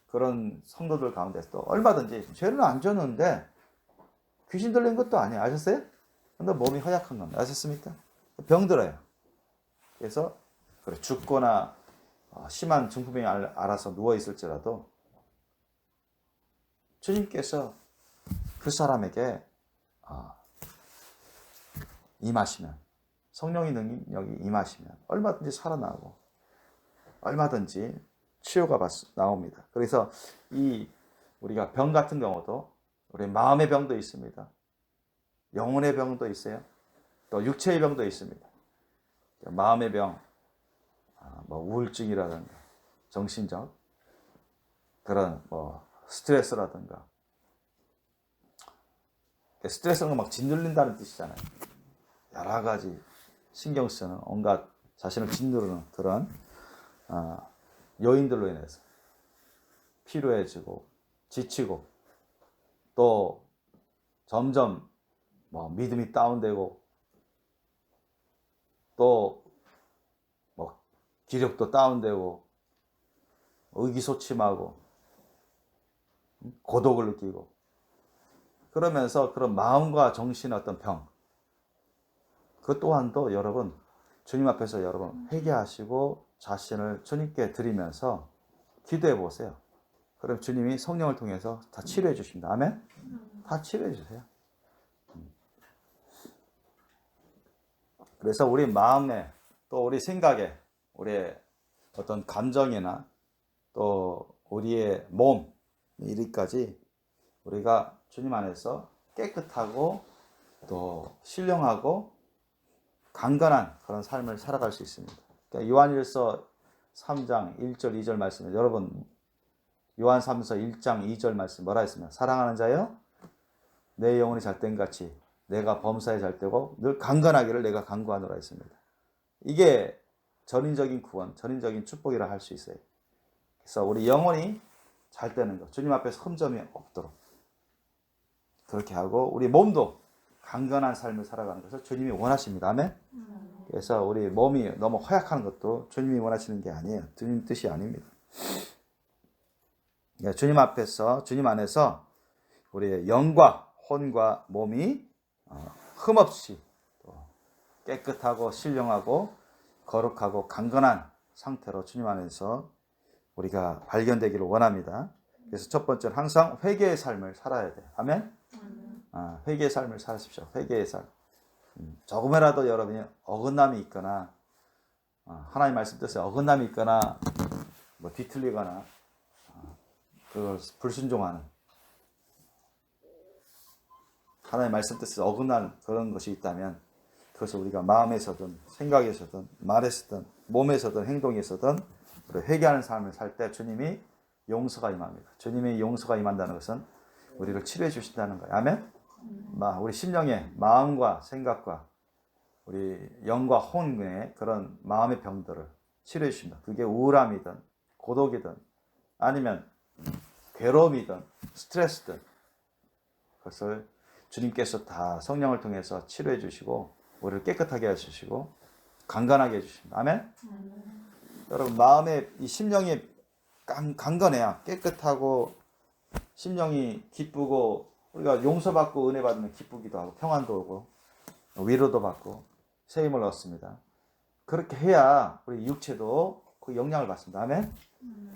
그런 성도들 가운데서도 얼마든지 죄는 안 졌는데 귀신 들린 것도 아니에요. 아셨어요? 근데 몸이 허약한 겁니다. 아셨습니까? 병들어요. 그래서 그래 죽거나 심한 중풍병이 알아서 누워있을지라도 주님께서 그 사람에게 임하시면, 성령의 능력이 임하시면 얼마든지 살아나고 얼마든지 치유가 나옵니다. 그래서 우리가 병 같은 경우도 우리 마음의 병도 있습니다. 영혼의 병도 있어요. 또 육체의 병도 있습니다. 마음의 병, 뭐 우울증이라든가 정신적 그런 뭐 스트레스라든가, 스트레스는 막 짓눌린다는 뜻이잖아요. 여러 가지 신경 쓰는 온갖 자신을 짓누르는 그런 요인들로 인해서 피로해지고 지치고 또 점점 뭐 믿음이 다운되고 또 뭐 기력도 다운되고 의기소침하고 고독을 느끼고 그러면서 그런 마음과 정신의 어떤 병, 그 또한도 여러분 주님 앞에서 여러분 회개하시고 자신을 주님께 드리면서 기도해 보세요. 그럼 주님이 성령을 통해서 다 치료해 주십니다. 아멘? 다 치료해 주세요. 그래서 우리 마음에 또 우리 생각에 우리의 어떤 감정이나 또 우리의 몸 이리까지 우리가 주님 안에서 깨끗하고 또 신령하고 강건한 그런 삶을 살아갈 수 있습니다. 그러니까 요한일서 3장 1절 2절 말씀에 여러분 요한 3서 1장 2절 말씀 뭐라 했습니까? 사랑하는 자여 내 영혼이 잘된 같이 내가 범사에 잘되고 늘 강건하기를 내가 간구하노라 했습니다. 이게 전인적인 구원, 전인적인 축복이라 할 수 있어요. 그래서 우리 영혼이 잘되는 것, 주님 앞에서 흠점이 없도록 그렇게 하고 우리 몸도 강건한 삶을 살아가는 것을 주님이 원하십니다. 아멘? 그래서 우리 몸이 너무 허약한 것도 주님이 원하시는 게 아니에요. 주님 뜻이 아닙니다. 주님 앞에서, 주님 안에서 우리의 영과 혼과 몸이 흠없이 깨끗하고 신령하고 거룩하고 강건한 상태로 주님 안에서 우리가 발견되기를 원합니다. 그래서 첫 번째는 항상 회개의 삶을 살아야 돼요. 아멘? 회개의 삶을 사십시오. 회개의 삶. 조금이라도 여러분이 어긋남이 있거나 하나님 말씀 뜻에 어긋남이 있거나 뭐 뒤틀리거나 그걸 불순종하는 하나님 말씀 뜻에 어긋난 그런 것이 있다면 그것을 우리가 마음에서든 생각에서든 말에서든 몸에서든 행동에서든 회개하는 삶을 살 때 주님이 용서가 임합니다. 주님의 용서가 임한다는 것은 우리를 치료해 주신다는 거예요. 아멘? 우리 심령의 마음과 생각과 우리 영과 혼의 그런 마음의 병들을 치료해 주십니다. 그게 우울함이든 고독이든 아니면 괴로움이든 스트레스든 그것을 주님께서 다 성령을 통해서 치료해 주시고 우리를 깨끗하게 해주시고 강건하게 해주십니다. 아멘? 여러분 마음의 이 심령이 강건해야 깨끗하고 심령이 기쁘고 우리가 용서받고 은혜 받으면 기쁘기도 하고 평안도 오고 위로도 받고 새 힘을 얻습니다. 그렇게 해야 우리 육체도 그 영향을 받습니다. 아멘.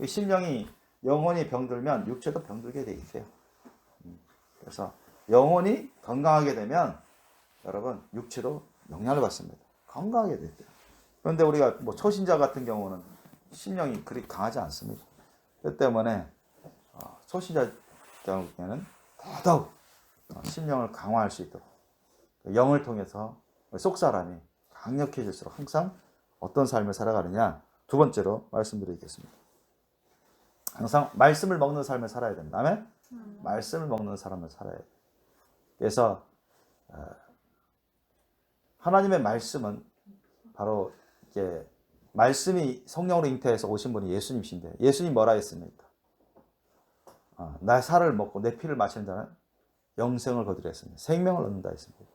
심령이 영혼이 병들면 육체도 병들게 돼 있어요. 그래서 영혼이 건강하게 되면 여러분 육체도 영향을 받습니다. 건강하게 됐대요. 그런데 우리가 뭐 초신자 같은 경우는 심령이 그리 강하지 않습니다. 그 때문에 초신자 경우에는 더더욱 심령을 강화할 수 있도록 영을 통해서 속사람이 강력해질수록 항상 어떤 삶을 살아가느냐. 두 번째로 말씀드리겠습니다. 항상 말씀을 먹는 삶을 살아야 됩니다. 아멘? 말씀을 먹는 사람을 살아야 돼요. 그래서 하나님의 말씀은 바로 이게 말씀이 성령으로 잉태해서 오신 분이 예수님이신데 예수님 뭐라 했습니까? 나의 살을 먹고 내 피를 마시는 자는 영생을 거두리라 했습니다. 생명을 얻는다 했습니다.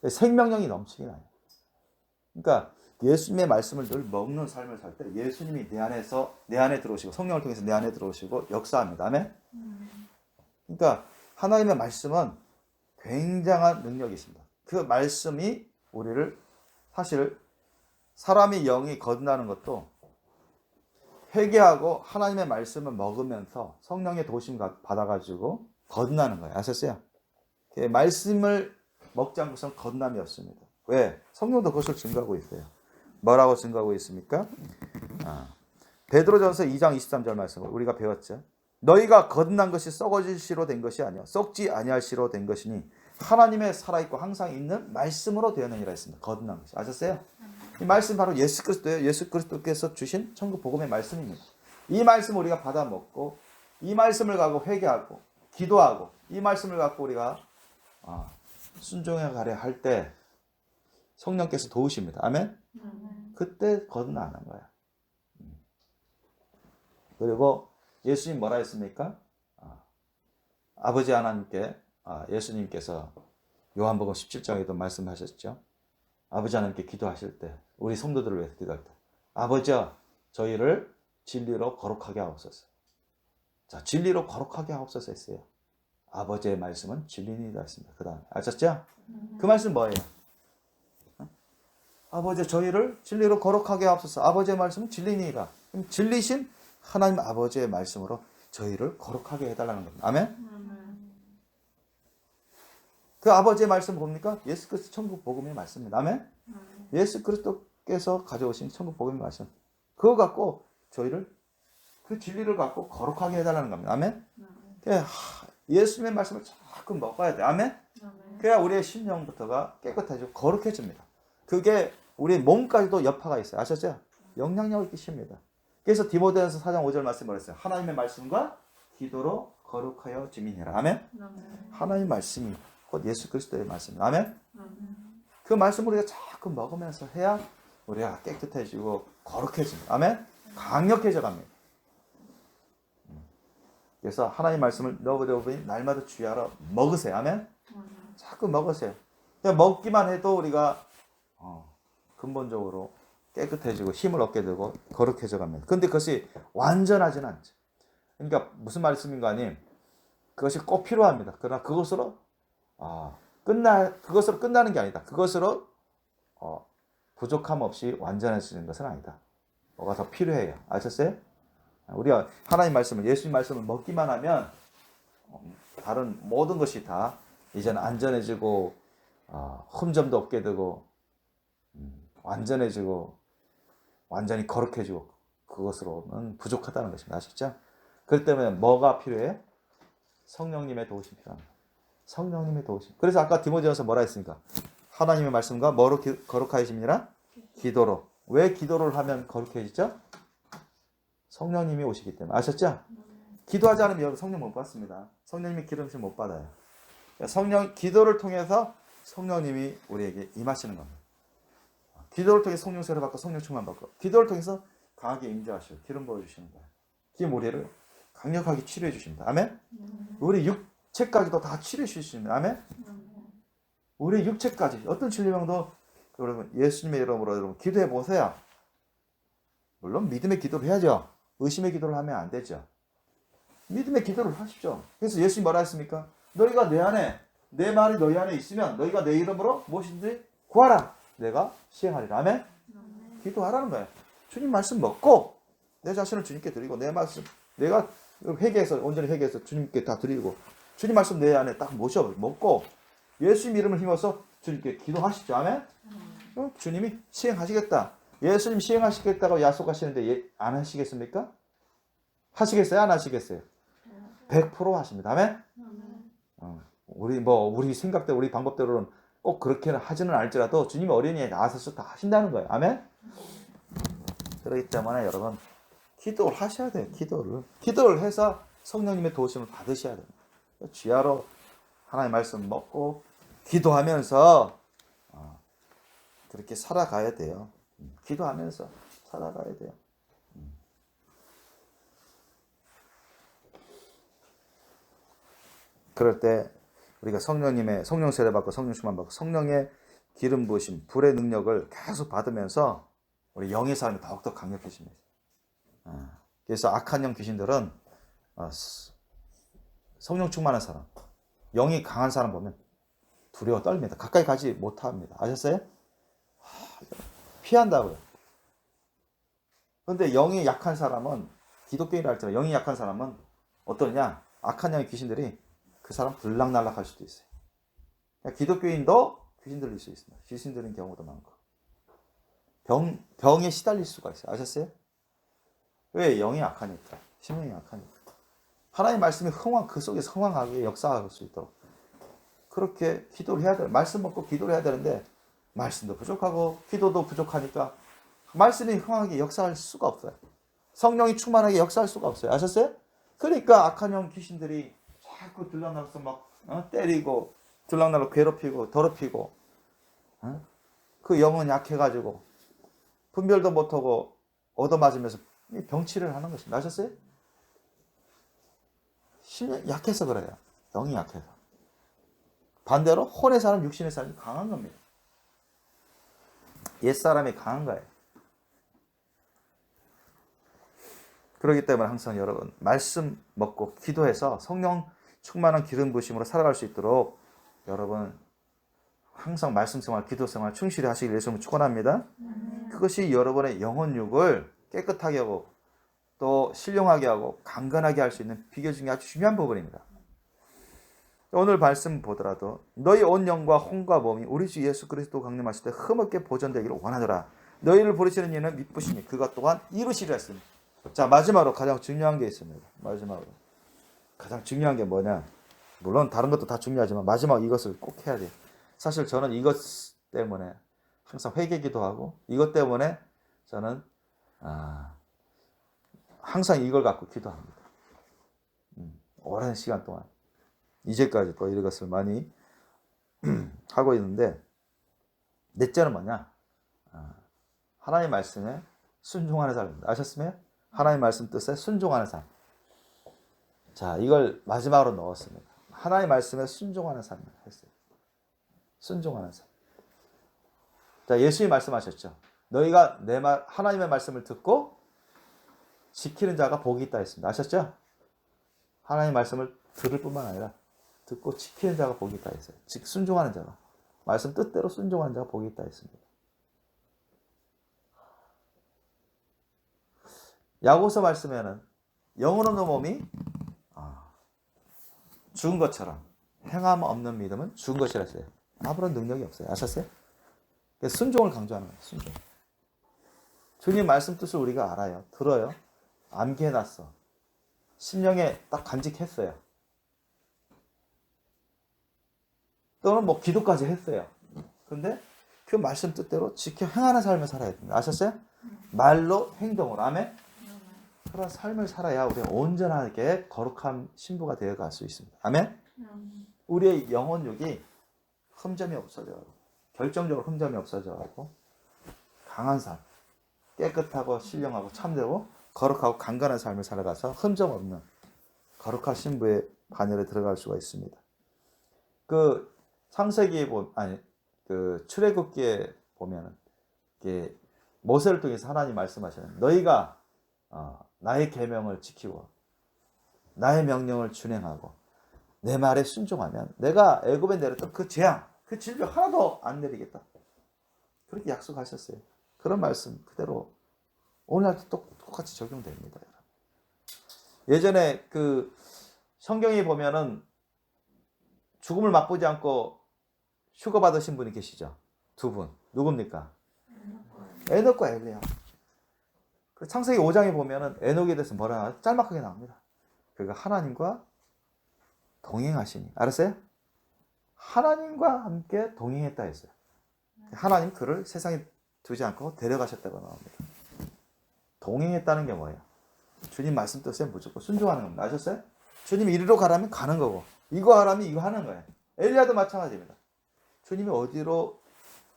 생명력이 넘치게 나요. 그러니까 예수님의 말씀을 늘 먹는 삶을 살 때 예수님이 내 안에 들어오시고 성령을 통해서 내 안에 들어오시고 역사합니다. 아멘? 그러니까 하나님의 말씀은 굉장한 능력이 있습니다. 그 말씀이 우리를 사실 사람이 영이 거듭나는 것도 회개하고 하나님의 말씀을 먹으면서 성령의 도심 받아가지고 거듭나는 거예요. 아셨어요? 말씀을 먹지 않고서는 거듭남이 없습니다. 왜? 성령도 그것을 증거하고 있어요. 뭐라고 증거하고 있습니까? 베드로전서 2장 23절 말씀을 우리가 배웠죠. 너희가 거듭난 것이 썩어질 시로 된 것이 아니요 썩지 아니할 시로 된 것이니 하나님의 살아있고 항상 있는 말씀으로 되었느니라 했습니다. 거듭난 것이. 아셨어요? 이 말씀 바로 예수 그리스도예요. 예수 그리스도께서 주신 천국 복음의 말씀입니다. 이 말씀을 우리가 받아 먹고 이 말씀을 갖고 회개하고 기도하고 이 말씀을 갖고 우리가 순종해 가려 할 때 성령께서 도우십니다. 아멘? 그때 거듭나는 거야. 그리고 예수님 뭐라 했습니까? 아버지 하나님께 예수님께서 요한복음 17장에도 말씀하셨죠. 아버지 하나님께 기도하실 때 우리 성도들을 위해서 기도할 때 아버지여 저희를 진리로 거룩하게 하옵소서. 자, 진리로 거룩하게 하옵소서 했어요. 아버지의 말씀은 진리니이다 했습니다. 그 다음에 아셨죠? 그 말씀 뭐예요? 아버지 저희를 진리로 거룩하게 하옵소서. 아버지의 말씀은 진리니이다. 그럼 진리신 하나님 아버지의 말씀으로 저희를 거룩하게 해달라는 겁니다. 아멘? 그 아버지의 말씀 뭡니까? 예수 그리스도 천국 복음의 말씀입니다. 아멘? 예수 그리스도께서 가져오신 천국 복음의 말씀. 그거 갖고 저희를 그 진리를 갖고 거룩하게 해달라는 겁니다. 아멘? 예수님의 말씀을 자꾸 먹어야 돼. 아멘? 그래야 우리의 심령부터가 깨끗해지고 거룩해집니다. 그게 우리 몸까지도 여파가 있어요. 아셨죠? 영향력을 끼칩니다. 그래서 디모데전서 4장 5절 말씀을 했어요. 하나님의 말씀과 기도로 거룩하여 지민해라. 아멘? 하나님의 말씀이 곧 예수 그리스도의 말씀입니다. 아멘? 그 말씀을 우리가 자꾸 먹으면서 해야 우리가 깨끗해지고 거룩해집니다. 아멘? 강력해져 갑니다. 그래서 하나님의 말씀을 여러분이 날마다 주의하러 먹으세요. 아멘? 자꾸 먹으세요. 그냥 먹기만 해도 우리가 근본적으로 깨끗해지고 힘을 얻게 되고 거룩해져 갑니다. 그런데 그것이 완전하진 않죠. 그러니까 무슨 말씀인가 하니 그것이 꼭 필요합니다. 그러나 그것으로 끝나는 게 아니다. 그것으로 부족함 없이 완전해지는 것은 아니다. 뭐가 더 필요해요. 아셨어요? 우리가 하나님 말씀을 예수님 말씀을 먹기만 하면 다른 모든 것이 다 이제는 안전해지고 흠점도 없게 되고 완전해지고 완전히 거룩해지고 그것으로는 부족하다는 것입니다. 아셨죠? 그렇기 때문에 뭐가 필요해요? 성령님의 도우심이 필요합니다. 성령님의 도우심. 그래서 아까 디모데전서 뭐라 했습니까? 하나님의 말씀과 뭐로 거룩하여짐이라? 기도로. 왜 기도를 하면 거룩해지죠? 성령님이 오시기 때문에. 아셨죠? 기도하지 않으면 여러분 성령 못 받습니다. 성령님의 기름심 못 받아요. 기도를 통해서 성령님이 우리에게 임하시는 겁니다. 기도를 통해 성령 세례 받고 성령 충만 받고 기도를 통해서 강하게 임재하시고 기름 부어주시는 거예요. 기름 우리를 강력하게 치료해 주십니다. 아멘? 우리 육체까지도 다 치료해 주십니다. 아멘? 우리 육체까지 어떤 질병도 여러분 예수님의 이름으로 여러분 기도해 보세요. 물론 믿음의 기도를 해야죠. 의심의 기도를 하면 안 되죠. 믿음의 기도를 하십시오. 그래서 예수님이 뭐라 했습니까? 너희가 내 안에, 내 말이 너희 안에 있으면 너희가 내 이름으로 무엇인지 구하라. 내가 시행하리라. 아멘? 기도하라는 거예요. 주님 말씀 먹고 내 자신을 주님께 드리고 내 말씀 내가 회개해서 온전히 회개해서 주님께 다 드리고 주님 말씀 내 안에 딱 모셔 먹고 예수님 이름을 힘어서 주님께 기도하시죠. 아멘? 주님이 시행하시겠다. 예수님 시행하시겠다고 약속하시는데 안 하시겠습니까? 하시겠어요? 안 하시겠어요? 100% 하십니다. 아멘? 우리 생각대로 우리 방법대로는 꼭 그렇게는 하지는 않을지라도 주님이 어린이에 나서서 다 하신다는 거예요. 아멘? 그렇기 때문에 여러분 기도를 하셔야 돼요. 기도를 해서 성령님의 도우심을 받으셔야 됩니다. 지하로 하나님의 말씀 먹고 기도하면서 그렇게 살아가야 돼요. 기도하면서 살아가야 돼요. 그럴 때 우리가 성령님의 성령 세례 받고 성령 충만 받고 성령의 기름 부으심, 불의 능력을 계속 받으면서 우리 영의 삶이 더욱더 강력해집니다. 그래서 악한 영 귀신들은 성령 충만한 사람, 영이 강한 사람 보면 두려워 떨립니다. 가까이 가지 못합니다. 아셨어요? 피한다고요. 그런데 영이 약한 사람은 기독교인이라 할지라도 영이 약한 사람은 어떠냐? 악한 영의 귀신들이 그 사람 들락날락 할 수도 있어요. 기독교인도 귀신 들릴 수 있습니다. 귀신 들린 경우도 많고 병에 시달릴 수가 있어요. 아셨어요? 왜? 영이 약하니까. 심령이 약하니까. 하나님의 말씀이 그 속에서 흥왕하게 역사할 수 있도록 그렇게 기도를 해야 돼요. 말씀 먹고 기도를 해야 되는데 말씀도 부족하고 기도도 부족하니까 말씀이 흥하게 역사할 수가 없어요. 성령이 충만하게 역사할 수가 없어요. 아셨어요? 그러니까 악한 영 귀신들이 자꾸 들락날락서 막 때리고 들락날락 괴롭히고 더럽히고 그 영은 약해가지고 분별도 못하고 얻어맞으면서 병치를 하는 것입니다. 아셨어요? 약해서 그래요. 영이 약해서. 반대로 혼의 사람, 육신의 사람이 강한 겁니다. 옛사람이 강한 거예요. 그렇기 때문에 항상 여러분 말씀 먹고 기도해서 성령 충만한 기름 부으심으로 살아갈 수 있도록 여러분 항상 말씀 생활, 기도 생활 충실히 하시길 예수님을 축원합니다. 그것이 여러분의 영혼육을 깨끗하게 하고 또 신령하게 하고 강건하게 할 수 있는 비결 중에 아주 중요한 부분입니다. 오늘 말씀 보더라도 너희 온 영과 혼과 몸이 우리 주 예수 그리스도 강림하실 때 흠없게 보존되기를 원하노라. 너희를 부르시는 이는 믿으시니 그가 또한 이루시리라 했습니다. 자, 마지막으로 가장 중요한 게 있습니다. 마지막으로 가장 중요한 게 뭐냐? 물론 다른 것도 다 중요하지만 마지막 이것을 꼭 해야 돼요. 사실 저는 이것 때문에 항상 회개기도 하고 이것 때문에 저는 항상 이걸 갖고 기도합니다. 오랜 시간 동안 이제까지 또 이것을 많이 하고 있는데 넷째는 뭐냐? 하나님의 말씀에 순종하는 삶입니다. 아셨으면? 하나님의 말씀 뜻에 순종하는 삶. 자, 이걸 마지막으로 넣었습니다. 하나님의 말씀에 순종하는 삶을 했어요. 순종하는 삶. 자, 예수님이 말씀하셨죠. 너희가 하나님의 말씀을 듣고 지키는 자가 복이 있다 했습니다. 아셨죠? 하나님의 말씀을 들을 뿐만 아니라 듣고 지키는 자가 복이 있다 했어요. 즉 순종하는 자가 말씀 뜻대로 순종하는 자가 복이 있다 했습니다. 야고보서 말씀에는 영혼 없는 몸이 죽은 것처럼 행함 없는 믿음은 죽은 것이라 했어요. 아무런 능력이 없어요. 아셨어요? 순종을 강조하는 거예요. 순종. 주님 말씀 뜻을 우리가 알아요. 들어요. 암기해놨어. 심령에 딱 간직했어요. 또는 뭐 기도까지 했어요. 근데 그 말씀 뜻대로 지켜 행하는 삶을 살아야 됩니다. 아셨어요? 말로 행동으로. 아멘? 그런 삶을 살아야 우리가 온전하게 거룩한 신부가 되어갈 수 있습니다. 아멘? 우리의 영혼육이 흠점이 없어져요. 결정적으로 흠점이 없어져가지고 강한 삶, 깨끗하고 신령하고 참되고 거룩하고 강건한 삶을 살아가서 흠점 없는 거룩한 신부의 반열에 들어갈 수가 있습니다. 그 창세기에 출애굽기에 보면은 이게 모세를 통해서 하나님 말씀하시는 너희가 나의 계명을 지키고 나의 명령을 준행하고 내 말에 순종하면 내가 애굽에 내렸던 그 재앙, 그 질병 하나도 안 내리겠다. 그렇게 약속하셨어요. 그런 말씀 그대로 오늘날도 똑같이 적용됩니다. 예전에 그 성경에 보면은 죽음을 맛보지 않고 휴가 받으신 분이 계시죠. 두 분. 누굽니까? 에녹과 엘리야. 그 창세기 5장에 보면은 에녹에 대해서 뭐라 하나 짤막하게 나옵니다. 그가 하나님과 동행하시니. 알았어요? 하나님과 함께 동행했다 했어요. 하나님 그를 세상에 두지 않고 데려가셨다고 나옵니다. 동행했다는 게 뭐예요? 주님 말씀 뜻에 무조건 순종하는 겁니다. 아셨어요? 주님이 이리로 가라면 가는 거고, 이거 하라면 이거 하는 거예요. 엘리야도 마찬가지입니다. 주님이 어디로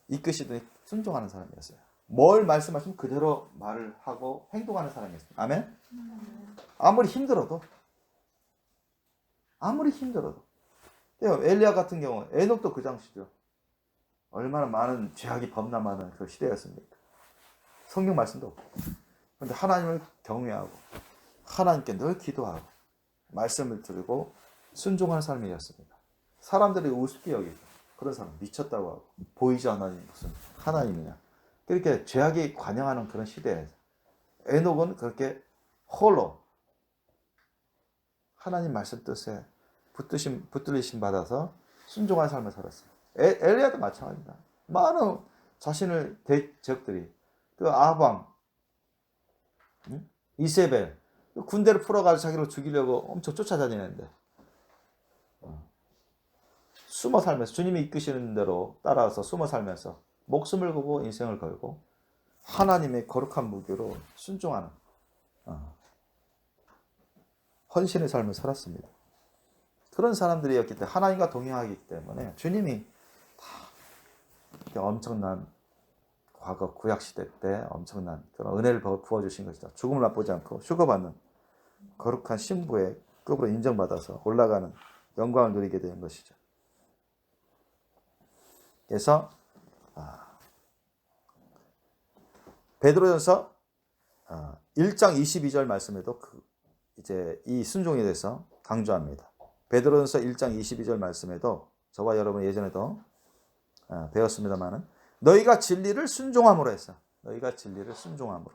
이끄시더니 순종하는 사람이었어요. 뭘 말씀하시면 그대로 말을 하고 행동하는 사람이었어요. 아멘? 아무리 힘들어도 엘리야 같은 경우 에녹도 그 당시죠. 얼마나 많은 죄악이 범람하는 그 시대였습니까? 성경 말씀도 없고. 그런데 하나님을 경외하고 하나님께 늘 기도하고 말씀을 들고 순종하는 삶이었습니다. 사람들이 우습게 여기고 그런 사람 미쳤다고 하고 보이지 않는 무슨 하나님이냐. 그렇게 죄악이 관영하는 그런 시대에서 에녹은 그렇게 홀로 하나님 말씀 뜻에 붙들리심 받아서 순종한 삶을 살았어요. 엘리야도 마찬가지입니다. 많은 자신을 대적들이 그 아합왕, 이세벨 군대를 풀어가지고 자기를 죽이려고 엄청 쫓아다니는데 숨어 살면서 주님이 이끄시는 대로 따라서 숨어 살면서 목숨을 걸고 인생을 걸고 하나님의 거룩한 무기로 순종하는 헌신의 삶을 살았습니다. 그런 사람들이었기 때문에 하나님과 동행하기 때문에 주님이 다 엄청난 과거 구약시대 때 엄청난 그런 은혜를 부어주신 것이다. 죽음을 맛보지 않고 휴거받는 거룩한 신부의 급으로 인정받아서 올라가는 영광을 누리게 된 것이죠. 그래서 베드로전서 1장 22절 말씀에도 이제 이 순종에 대해서 강조합니다. 베드로전서 1장 22절 말씀에도 저와 여러분 예전에도 배웠습니다만은 너희가 진리를 순종함으로 했어. 너희가 진리를 순종함으로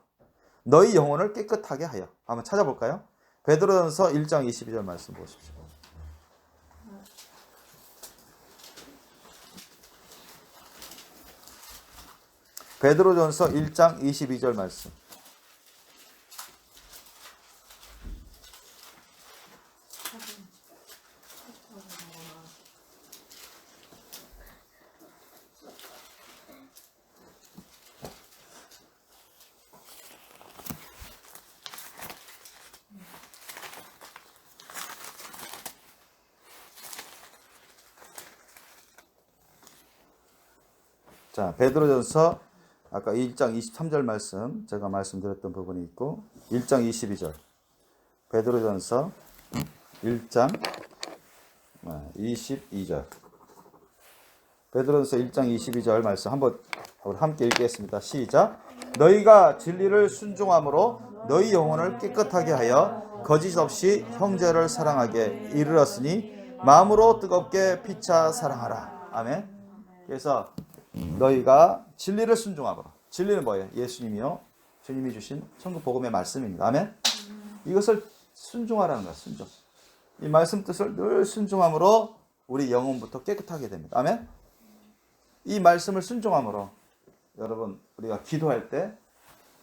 너희 영혼을 깨끗하게 하여. 한번 찾아볼까요? 베드로전서 1장 22절 말씀 보십시오. 베드로전서 1장 22절 말씀. 자, 베드로전서 아까 1장 23절 말씀 제가 말씀드렸던 부분이 있고 1장 22절 베드로전서 1장 22절 베드로전서 1장 22절 말씀 한번 우리 함께 읽겠습니다. 시작. 너희가 진리를 순종함으로 너희 영혼을 깨끗하게 하여 거짓 없이 형제를 사랑하게 이르렀으니 마음으로 뜨겁게 피차 사랑하라. 아멘. 그래서 너희가 진리를 순종하고 진리는 뭐예요? 예수님이요 주님이 주신 천국 복음의 말씀입니다. 아멘. 이것을 순종하라는 거야. 순종. 이 말씀 뜻을 늘 순종함으로 우리 영혼부터 깨끗하게 됩니다. 아멘. 이 말씀을 순종함으로 여러분 우리가 기도할 때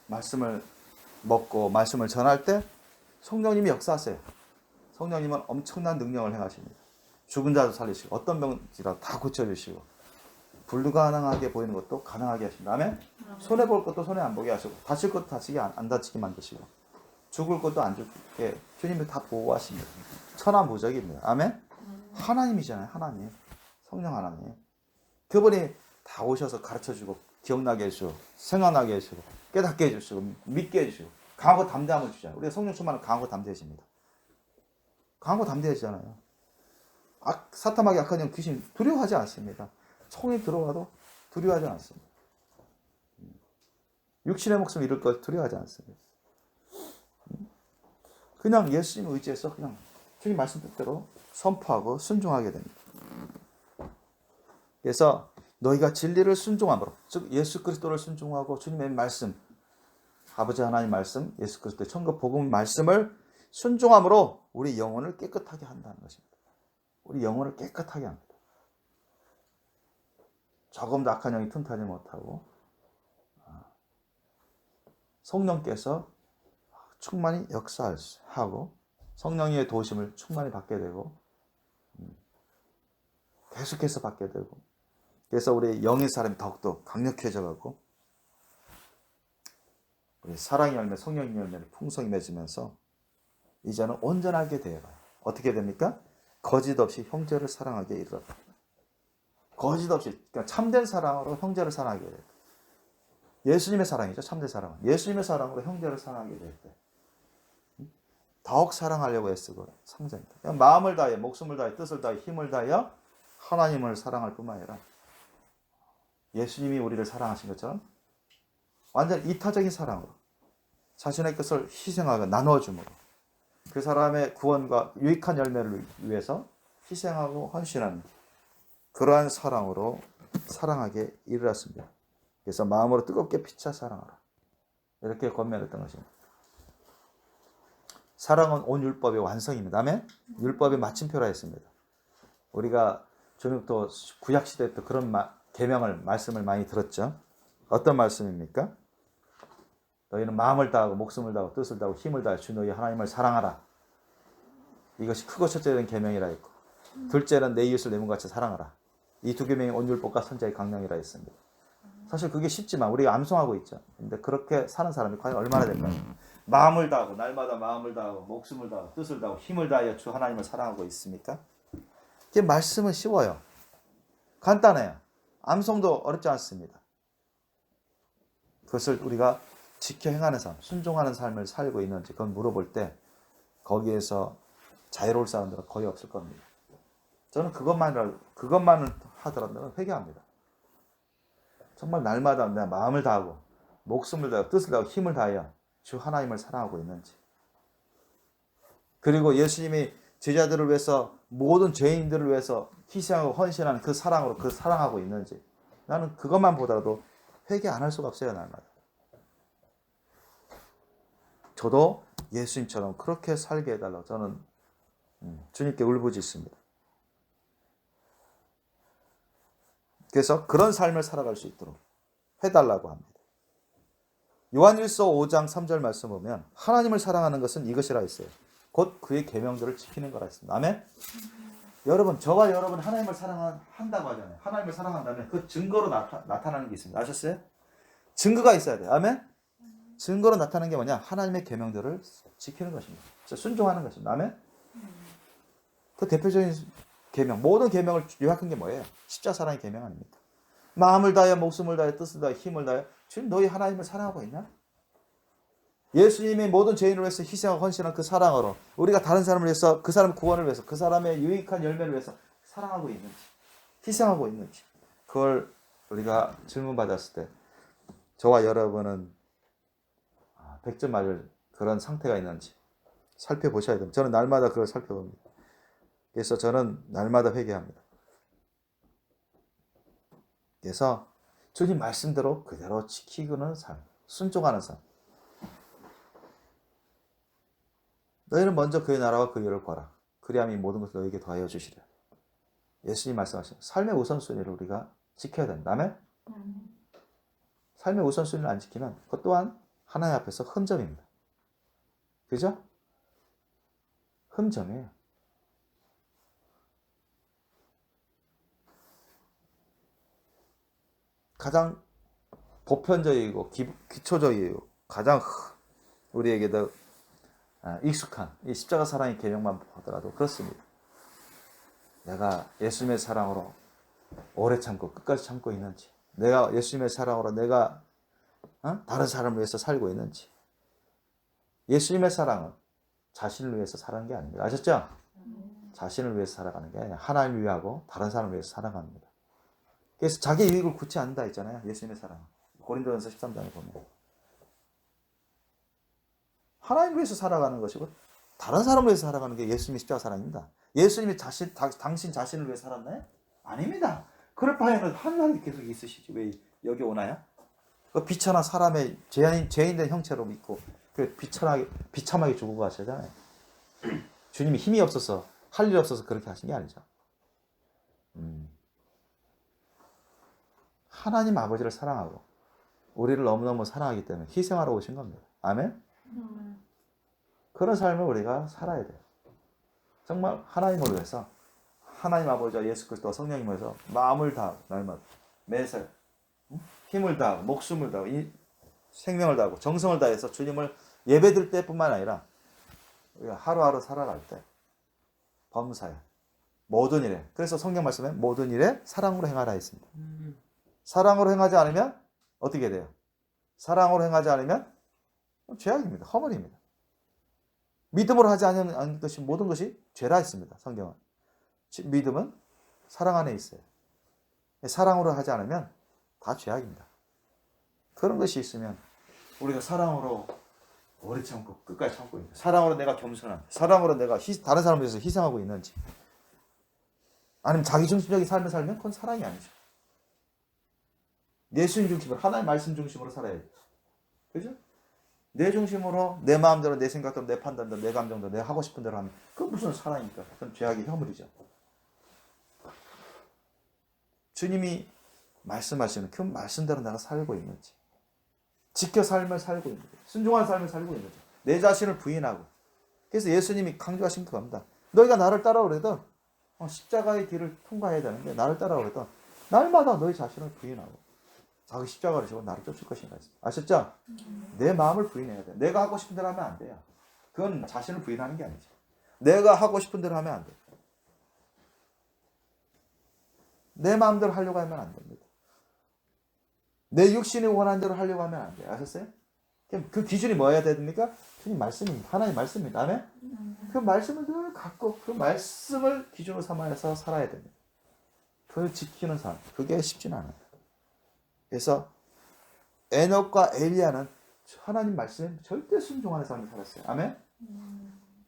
말씀을 먹고 말씀을 전할 때 성령님이 역사하세요. 성령님은 엄청난 능력을 행하십니다. 죽은 자도 살리시고 어떤 병이라도 다 고쳐주시고 불가능하게 보이는 것도 가능하게 하십니다. 아멘? 손해볼 것도 손해 안 보게 하시고 다칠 것도 다치게 안 다치게 만드시고 죽을 것도 안 죽게 주님이 다 보호하십니다. 천하무적입니다. 아멘? 하나님이잖아요. 하나님. 성령 하나님. 그분이 다 오셔서 가르쳐주고 기억나게 해주시고 생각나게 해주시고 깨닫게 해주시고 믿게 해주시고 강하고 담대함을 주잖아요. 우리가 성령 충만은 강하고 담대해집니다. 강하고 담대해지잖아요. 사탐하게 악한 영 귀신 두려워하지 않습니다. 총이 들어와도 두려워하지 않습니다. 육신의 목숨 잃을 것 두려워하지 않습니다. 그냥 예수님 의지해서 그냥 주님 말씀 뜻대로 선포하고 순종하게 됩니다. 그래서 너희가 진리를 순종함으로, 즉 예수 그리스도를 순종하고 주님의 말씀, 아버지 하나님 말씀, 예수 그리스도의 천국 복음 말씀을 순종함으로 우리 영혼을 깨끗하게 한다는 것입니다. 우리 영혼을 깨끗하게 합니다. 조금도 악한 영이 틈타지 못하고 성령께서 충만히 역사하고 성령의 도우심을 충만히 받게 되고 계속해서 받게 되고, 그래서 우리 영의 사람이 더욱더 강력해져 가고 우리 사랑의 열매, 성령의 열매를 풍성히 맺으면서 이제는 온전하게 되어가요. 어떻게 됩니까? 거짓 없이 형제를 사랑하게 이르렀다. 거짓 없이, 그러니까 참된 사랑으로 형제를 사랑하게 돼요. 예수님의 사랑이죠, 참된 사랑은. 예수님의 사랑으로 형제를 사랑하게 될 때 더욱 사랑하려고 애쓰고 상자입니다. 그냥 마음을 다해, 목숨을 다해, 뜻을 다해, 힘을 다하여 하나님을 사랑할 뿐만 아니라 예수님이 우리를 사랑하신 것처럼 완전 이타적인 사랑으로 자신의 것을 희생하고 나눠줌으로 그 사람의 구원과 유익한 열매를 위해서 희생하고 헌신하는 그러한 사랑으로 사랑하게 이르렀습니다. 그래서 마음으로 뜨겁게 피차 사랑하라, 이렇게 권면했던 것입니다. 사랑은 온 율법의 완성입니다. 아멘? 율법의 마침표라 했습니다. 우리가 저녁도 구약시대 때 그런 계명을, 말씀을 많이 들었죠. 어떤 말씀입니까? 너희는 마음을 다하고 목숨을 다하고 뜻을 다하고 힘을 다하여 주 너희 하나님을 사랑하라. 이것이 크고 첫째 된 계명이라 했고, 둘째는 내 이웃을 내 몸같이 사랑하라. 이 두 계명이 온 율법과 선지자의 강령이라 했습니다. 사실 그게 쉽지만 우리가 암송하고 있죠. 근데 그렇게 사는 사람이 과연 얼마나 될까요? 마음을 다하고 날마다 마음을 다하고 목숨을 다하고 뜻을 다하고 힘을 다하여 주 하나님을 사랑하고 있습니까? 이게 말씀은 쉬워요. 간단해요. 암송도 어렵지 않습니다. 그것을 우리가 지켜 행하는 삶, 순종하는 삶을 살고 있는지 그건 물어볼 때 거기에서 자유로울 사람들은 거의 없을 겁니다. 저는 그것만 하더라도 회개합니다. 정말 날마다 내 마음을 다하고 목숨을 다하고 뜻을 다하고 힘을 다하여 주 하나님을 사랑하고 있는지, 그리고 예수님이 제자들을 위해서 모든 죄인들을 위해서 희생하고 헌신하는 그 사랑으로 그 사랑하고 있는지, 나는 그것만 보더라도 회개 안 할 수가 없어요. 날마다 저도 예수님처럼 그렇게 살게 해달라고 저는 주님께 울부짖습니다. 그래서 그런 삶을 살아갈 수 있도록 해달라고 합니다. 요한일서 5장 3절 말씀 보면 하나님을 사랑하는 것은 이것이라 했어요. 곧 그의 계명들을 지키는 거라 했습니다. 아멘? 여러분, 저와 여러분 하나님을 사랑한다고 하잖아요. 하나님을 사랑한다면 그 증거로 나타나는 게 있습니다. 아셨어요? 증거가 있어야 돼요. 아멘? 증거로 나타나는 게 뭐냐? 하나님의 계명들을 지키는 것입니다. 순종하는 것입니다. 아멘? 그 대표적인 계명, 모든 계명을 요약한 게 뭐예요? 십자가 사랑의 계명 아닙니까? 마음을 다하여 목숨을 다하여 뜻을 다하여 힘을 다하여 지금 너희 하나님을 사랑하고 있나? 예수님이 모든 죄인을 위해서 희생하고 헌신한 그 사랑으로 우리가 다른 사람을 위해서, 그 사람 구원을 위해서, 그 사람의 유익한 열매를 위해서 사랑하고 있는지, 희생하고 있는지, 그걸 우리가 질문받았을 때 저와 여러분은 100점 맞을 그런 상태가 있는지 살펴보셔야 됩니다. 저는 날마다 그걸 살펴봅니다. 그래서 저는 날마다 회개합니다. 그래서 주님 말씀대로 그대로 지키고는 삶, 순종하는 삶. 너희는 먼저 그의 나라와 그의 의를 구하라. 그리하면 이 모든 것을 너희에게 더하여 주시리라. 예수님 말씀하신 삶의 우선순위를 우리가 지켜야 된다. 아멘? 삶의 우선순위를 안 지키면 그것 또한 하나님 앞에서 흠점입니다. 그죠? 흠점이에요. 가장 보편적이고 기초적이고 가장 우리에게도 익숙한 이 십자가 사랑의 계명만 보더라도 그렇습니다. 내가 예수님의 사랑으로 오래 참고 끝까지 참고 있는지, 내가 예수님의 사랑으로 내가 다른 사람을 위해서 살고 있는지. 예수님의 사랑은 자신을 위해서 살아가는 게 아닙니다. 아셨죠? 자신을 위해서 살아가는 게 아니라 하나님을 위하고 다른 사람을 위해서 살아갑니다. 그래서 자기 유익을 굳이 안다 했잖아요. 예수님의 사랑은. 고린도전서 13장에 보면. 하나님을 위해서 살아가는 것이고 다른 사람을 위해서 살아가는 게 예수님의 십자가 사랑입니다. 예수님이 당신 자신을 위해 살았나요? 아닙니다. 그럴 바에는 하나님 계속 있으시지. 왜 여기 오나요? 그 비천한 사람의 죄인된 형체로 믿고 그 비참하게 죽고 가시잖아요. 주님이 힘이 없어서 할 일이 없어서 그렇게 하신 게 아니죠. 하나님 아버지를 사랑하고 우리를 너무너무 사랑하기 때문에 희생하러 오신 겁니다. 아멘? 그런 삶을 우리가 살아야 돼요. 정말 하나님을 위해서 하나님 아버지와 예수 그리스도와 성령님을 위해서 마음을 다하고 날마다 매살 힘을 다하고 목숨을 다하고 생명을 다하고 정성을 다해서 주님을 예배드릴 때뿐만 아니라 우리가 하루하루 살아갈 때 범사에 모든 일에, 그래서 성경 말씀에 모든 일에 사랑으로 행하라 했습니다. 사랑으로 행하지 않으면 어떻게 돼요? 사랑으로 행하지 않으면 죄악입니다. 허물입니다. 믿음으로 하지 않는 것이 모든 것이 죄라 했습니다. 성경은. 믿음은 사랑 안에 있어요. 사랑으로 하지 않으면 다 죄악입니다. 그런 것이 있으면 우리가 사랑으로 오래 참고 끝까지 참고 있는지, 사랑으로 내가 겸손한, 사랑으로 내가 다른 사람을 위해서 희생하고 있는지, 아니면 자기중심적인 삶을 살면 그건 사랑이 아니죠. 예수님 중심으로, 하나님의 말씀 중심으로 살아야 돼. 그죠? 내 중심으로, 내 마음대로, 내 생각대로, 내 판단대로, 내 감정대로, 내가 하고 싶은 대로 하면 그건 무슨 사랑입니까? 그건 죄악의 허물이죠. 주님이 말씀하시는 그 말씀대로 내가 살고 있는지, 지켜 삶을 살고 있는지, 순종한 삶을 살고 있는지, 내 자신을 부인하고. 그래서 예수님이 강조하신 그겁니다. 너희가 나를 따라오려든 십자가의 길을 통과해야 되는데, 나를 따라오려든 날마다 너희 자신을 부인하고 자기 십자가를 지고 나를 쫓을 것인가 했습니다. 아셨죠? 내 마음을 부인해야 돼. 내가 하고 싶은 대로 하면 안 돼요. 그건 자신을 부인하는 게 아니죠. 내가 하고 싶은 대로 하면 안 돼. 내 마음대로 하려고 하면 안 됩니다. 내 육신이 원하는 대로 하려고 하면 안 돼요. 아셨어요? 그 기준이 뭐여야 됩니까? 주님 말씀입니다. 하나님 말씀입니다. 아멘? 그 말씀을 늘 갖고 그 말씀을 기준으로 삼아서 살아야 됩니다. 그걸 지키는 삶. 그게 쉽지는 않아요. 그래서 에녹과 엘리야는 하나님 말씀에 절대 순종하는 삶을 살았어요. 아멘?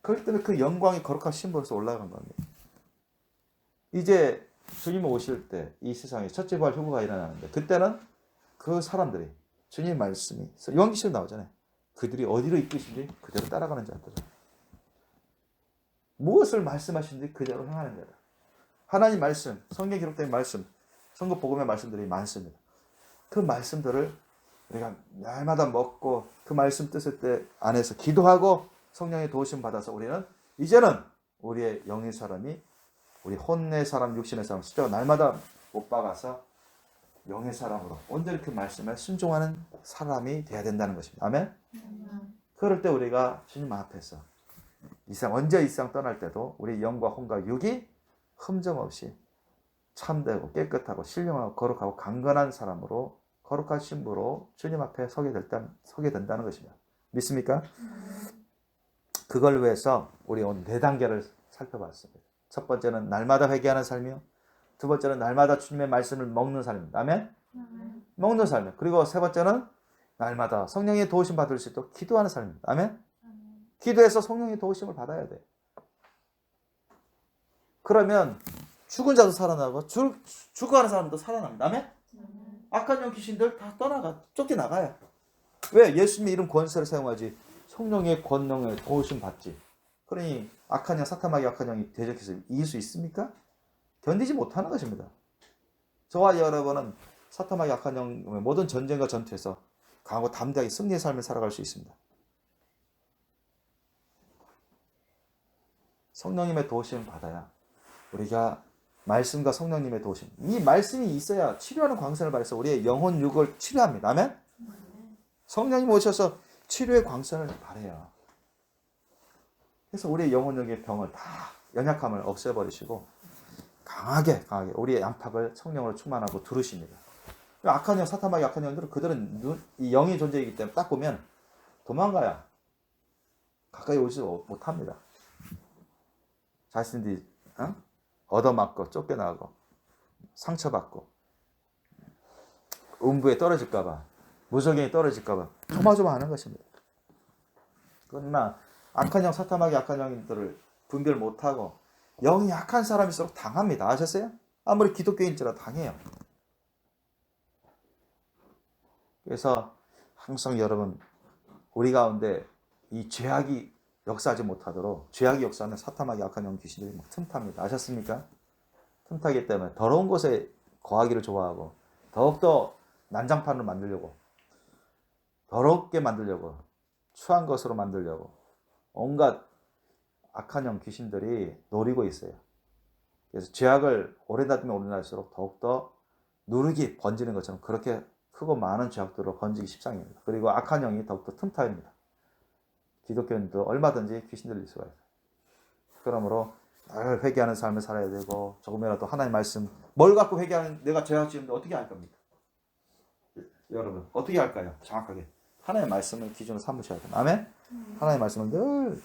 그렇기 때문에 그 영광이 거룩한 신부로서 올라간 겁니다. 이제 주님 오실 때 이 세상에 첫째 부활 휴거가 일어나는데, 그때는 그 사람들이 주님 말씀이 요한계시록 나오잖아요. 그들이 어디로 이끄신지 그대로 따라가는 자들. 무엇을 말씀하시는지 그대로 행하는 자들. 하나님 말씀, 성경에 기록된 말씀, 선거 복음의 말씀들이 많습니다. 그 말씀들을 우리가 날마다 먹고 그 말씀 뜻을 때 안에서 기도하고 성령의 도우심 받아서 우리는 이제는 우리의 영의 사람이, 우리 혼의 사람, 육신의 사람, 숫자가 날마다 못 박아서 영의 사람으로 온전히 그 말씀에 순종하는 사람이 돼야 된다는 것입니다. 아멘? 그럴 때 우리가 주님 앞에서 언제 이 세상 떠날 때도 우리 영과 혼과 육이 흠정 없이 참되고 깨끗하고 신령하고 거룩하고 강건한 사람으로, 거룩한 신부로 주님 앞에 서게 된다는 것입니다. 믿습니까? 그걸 위해서 우리 오늘 4단계를 살펴봤습니다. 첫 번째는 날마다 회개하는 삶이요. 두 번째는 날마다 주님의 말씀을 먹는 삶입니다. 아멘? 먹는 삶이요. 그리고 세 번째는 날마다 성령의 도우심 받을 수 있도록 기도하는 삶입니다. 아멘? 기도해서 성령의 도우심을 받아야 돼. 그러면 죽은 자도 살아나고 죽어가는 사람도 살아납니다. 아멘? 악한 영 귀신들 다 쫓겨나가요. 왜? 예수님의 이름 권세를 사용하지 성령의 권능을 도우심 받지. 그러니 악한 영, 사탄마귀 악한 영이 대적해서 이길 수 있습니까? 견디지 못하는 것입니다. 저와 여러분은 사탄마귀 악한 영의 모든 전쟁과 전투에서 강하고 담대하게 승리의 삶을 살아갈 수 있습니다. 성령님의 도우심을 받아야 우리가 말씀과 성령님의 도우심, 이 말씀이 있어야 치료하는 광선을 발해서 우리의 영혼 육을 치료합니다. 아멘? 성령님 오셔서 치료의 광선을 발해요. 그래서 우리의 영혼 육의 병을 다, 연약함을 없애버리시고 강하게 우리의 안팎을 성령으로 충만하고 두르십니다. 악한 영, 사탄마귀 악한 영들은 그들은 이 영의 존재이기 때문에 딱 보면 도망가야 가까이 오지 못합니다. 자신들이 얻어맞고 쫓겨나고 상처받고 음부에 떨어질까봐, 무적행에 떨어질까봐 조마조마하는 것입니다. 그러나 악한 영, 사탐하게 악한 영들을 분별 못하고 영이 약한 사람일수록 당합니다. 아셨어요? 아무리 기독교인지라도 당해요. 그래서 항상 여러분 우리 가운데 이 죄악이 역사하지 못하도록, 죄악이 역사하면 사탐하게 악한 영 귀신들이 막 틈탑니다. 아셨습니까? 틈타기 때문에 더러운 곳에 거하기를 좋아하고 더욱더 난장판을 만들려고, 더럽게 만들려고, 추한 것으로 만들려고 온갖 악한 영 귀신들이 노리고 있어요. 그래서 죄악을 오래 놔두면 오래 놔둘수록 더욱더 누르기 번지는 것처럼 그렇게 크고 많은 죄악들로 번지기 십상입니다. 그리고 악한 영이 더욱더 틈타입니다. 기독교인도 얼마든지 귀신 들릴 수가 있어요. 그러므로 늘 회개하는 삶을 살아야 되고, 조금이라도 하나님 말씀, 뭘 갖고 회개하는, 내가 죄악 지은데 어떻게 할 겁니까? 여러분 어떻게 할까요? 정확하게 하나님의 말씀을 기준으로 삼으셔야 돼요. 아멘? 하나님의 말씀을 늘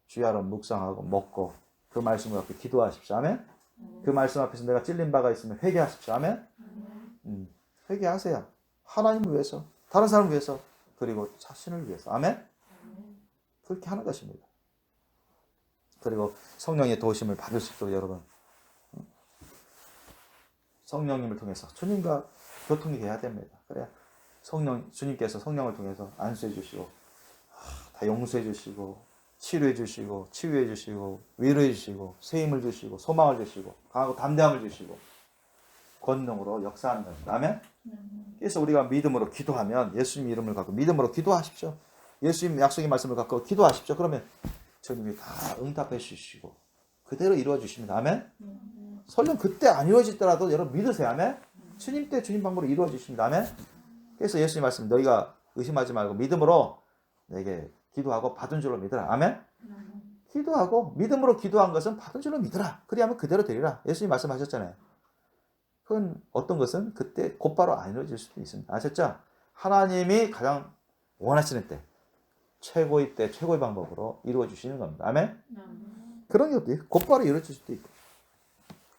주야로 묵상하고 먹고 그 말씀을 갖고 기도하십시오. 아멘? 그 말씀 앞에서 내가 찔린 바가 있으면 회개하십시오. 아멘? 회개하세요. 하나님을 위해서, 다른 사람을 위해서, 그리고 자신을 위해서. 아멘? 그렇게 하는 것입니다. 그리고 성령의 도우심을 받을 수 있도록 여러분, 성령님을 통해서 주님과 교통이 돼야 됩니다. 그래야 주님께서 성령을 통해서 안수해 주시고, 다 용서해 주시고, 치료해 주시고, 치유해 주시고, 위로해 주시고, 새 힘을 주시고, 소망을 주시고, 강하고 담대함을 주시고, 권능으로 역사하는 겁니다. 아멘? 그래서 우리가 믿음으로 기도하면, 예수님 이름을 갖고 믿음으로 기도하십시오. 예수님 약속의 말씀을 갖고 기도하십시오. 그러면 주님이 다 응답해 주시고 그대로 이루어 주십니다. 아멘? 설령 그때 안 이루어지더라도 여러분 믿으세요. 아멘? 주님 때 주님 방법으로 이루어 주십니다. 아멘? 그래서 예수님 말씀, 너희가 의심하지 말고 믿음으로 내게 기도하고 받은 줄로 믿으라. 아멘? 기도하고 믿음으로 기도한 것은 받은 줄로 믿으라. 그리하면 그대로 되리라. 예수님 말씀하셨잖아요. 그건 어떤 것은 그때 곧바로 안 이루어질 수도 있습니다. 아셨죠? 하나님이 가장 원하시는 때, 최고의 때, 최고의 방법으로 이루어 주시는 겁니다. 아멘? 그런 것도 있고, 곧바로 이루어질 수도 있고.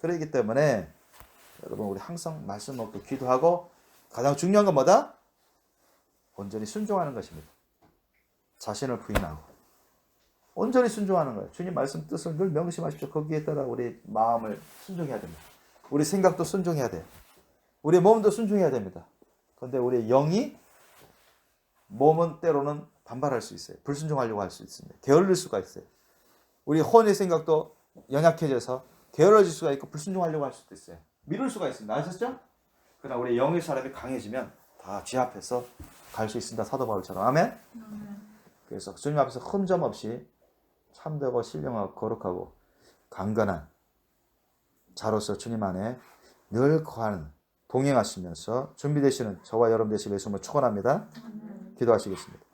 그렇기 때문에 여러분 우리 항상 말씀 먹고 기도하고, 가장 중요한 건 뭐다? 온전히 순종하는 것입니다. 자신을 부인하고 온전히 순종하는 거예요. 주님 말씀 뜻을 늘 명심하십시오. 거기에 따라 우리 마음을 순종해야 됩니다. 우리 생각도 순종해야 돼요. 우리 몸도 순종해야 됩니다. 그런데 우리 영이, 몸은 때로는 반발할 수 있어요. 불순종하려고 할 수 있습니다. 게을릴 수가 있어요. 우리 혼의 생각도 연약해져서 게을러질 수가 있고 불순종하려고 할 수도 있어요. 미룰 수가 있습니다. 아셨죠? 그러나 우리 영의 사람이 강해지면 다 지 앞에서 갈 수 있습니다. 사도 바울처럼. 아멘? 그래서 주님 앞에서 흠점 없이 참되고 신령하고 거룩하고 강건한 자로서 주님 안에 늘 거하는, 동행하시면서 준비되시는 저와 여러분 되시길 예수님으로 축원합니다. 기도하시겠습니다.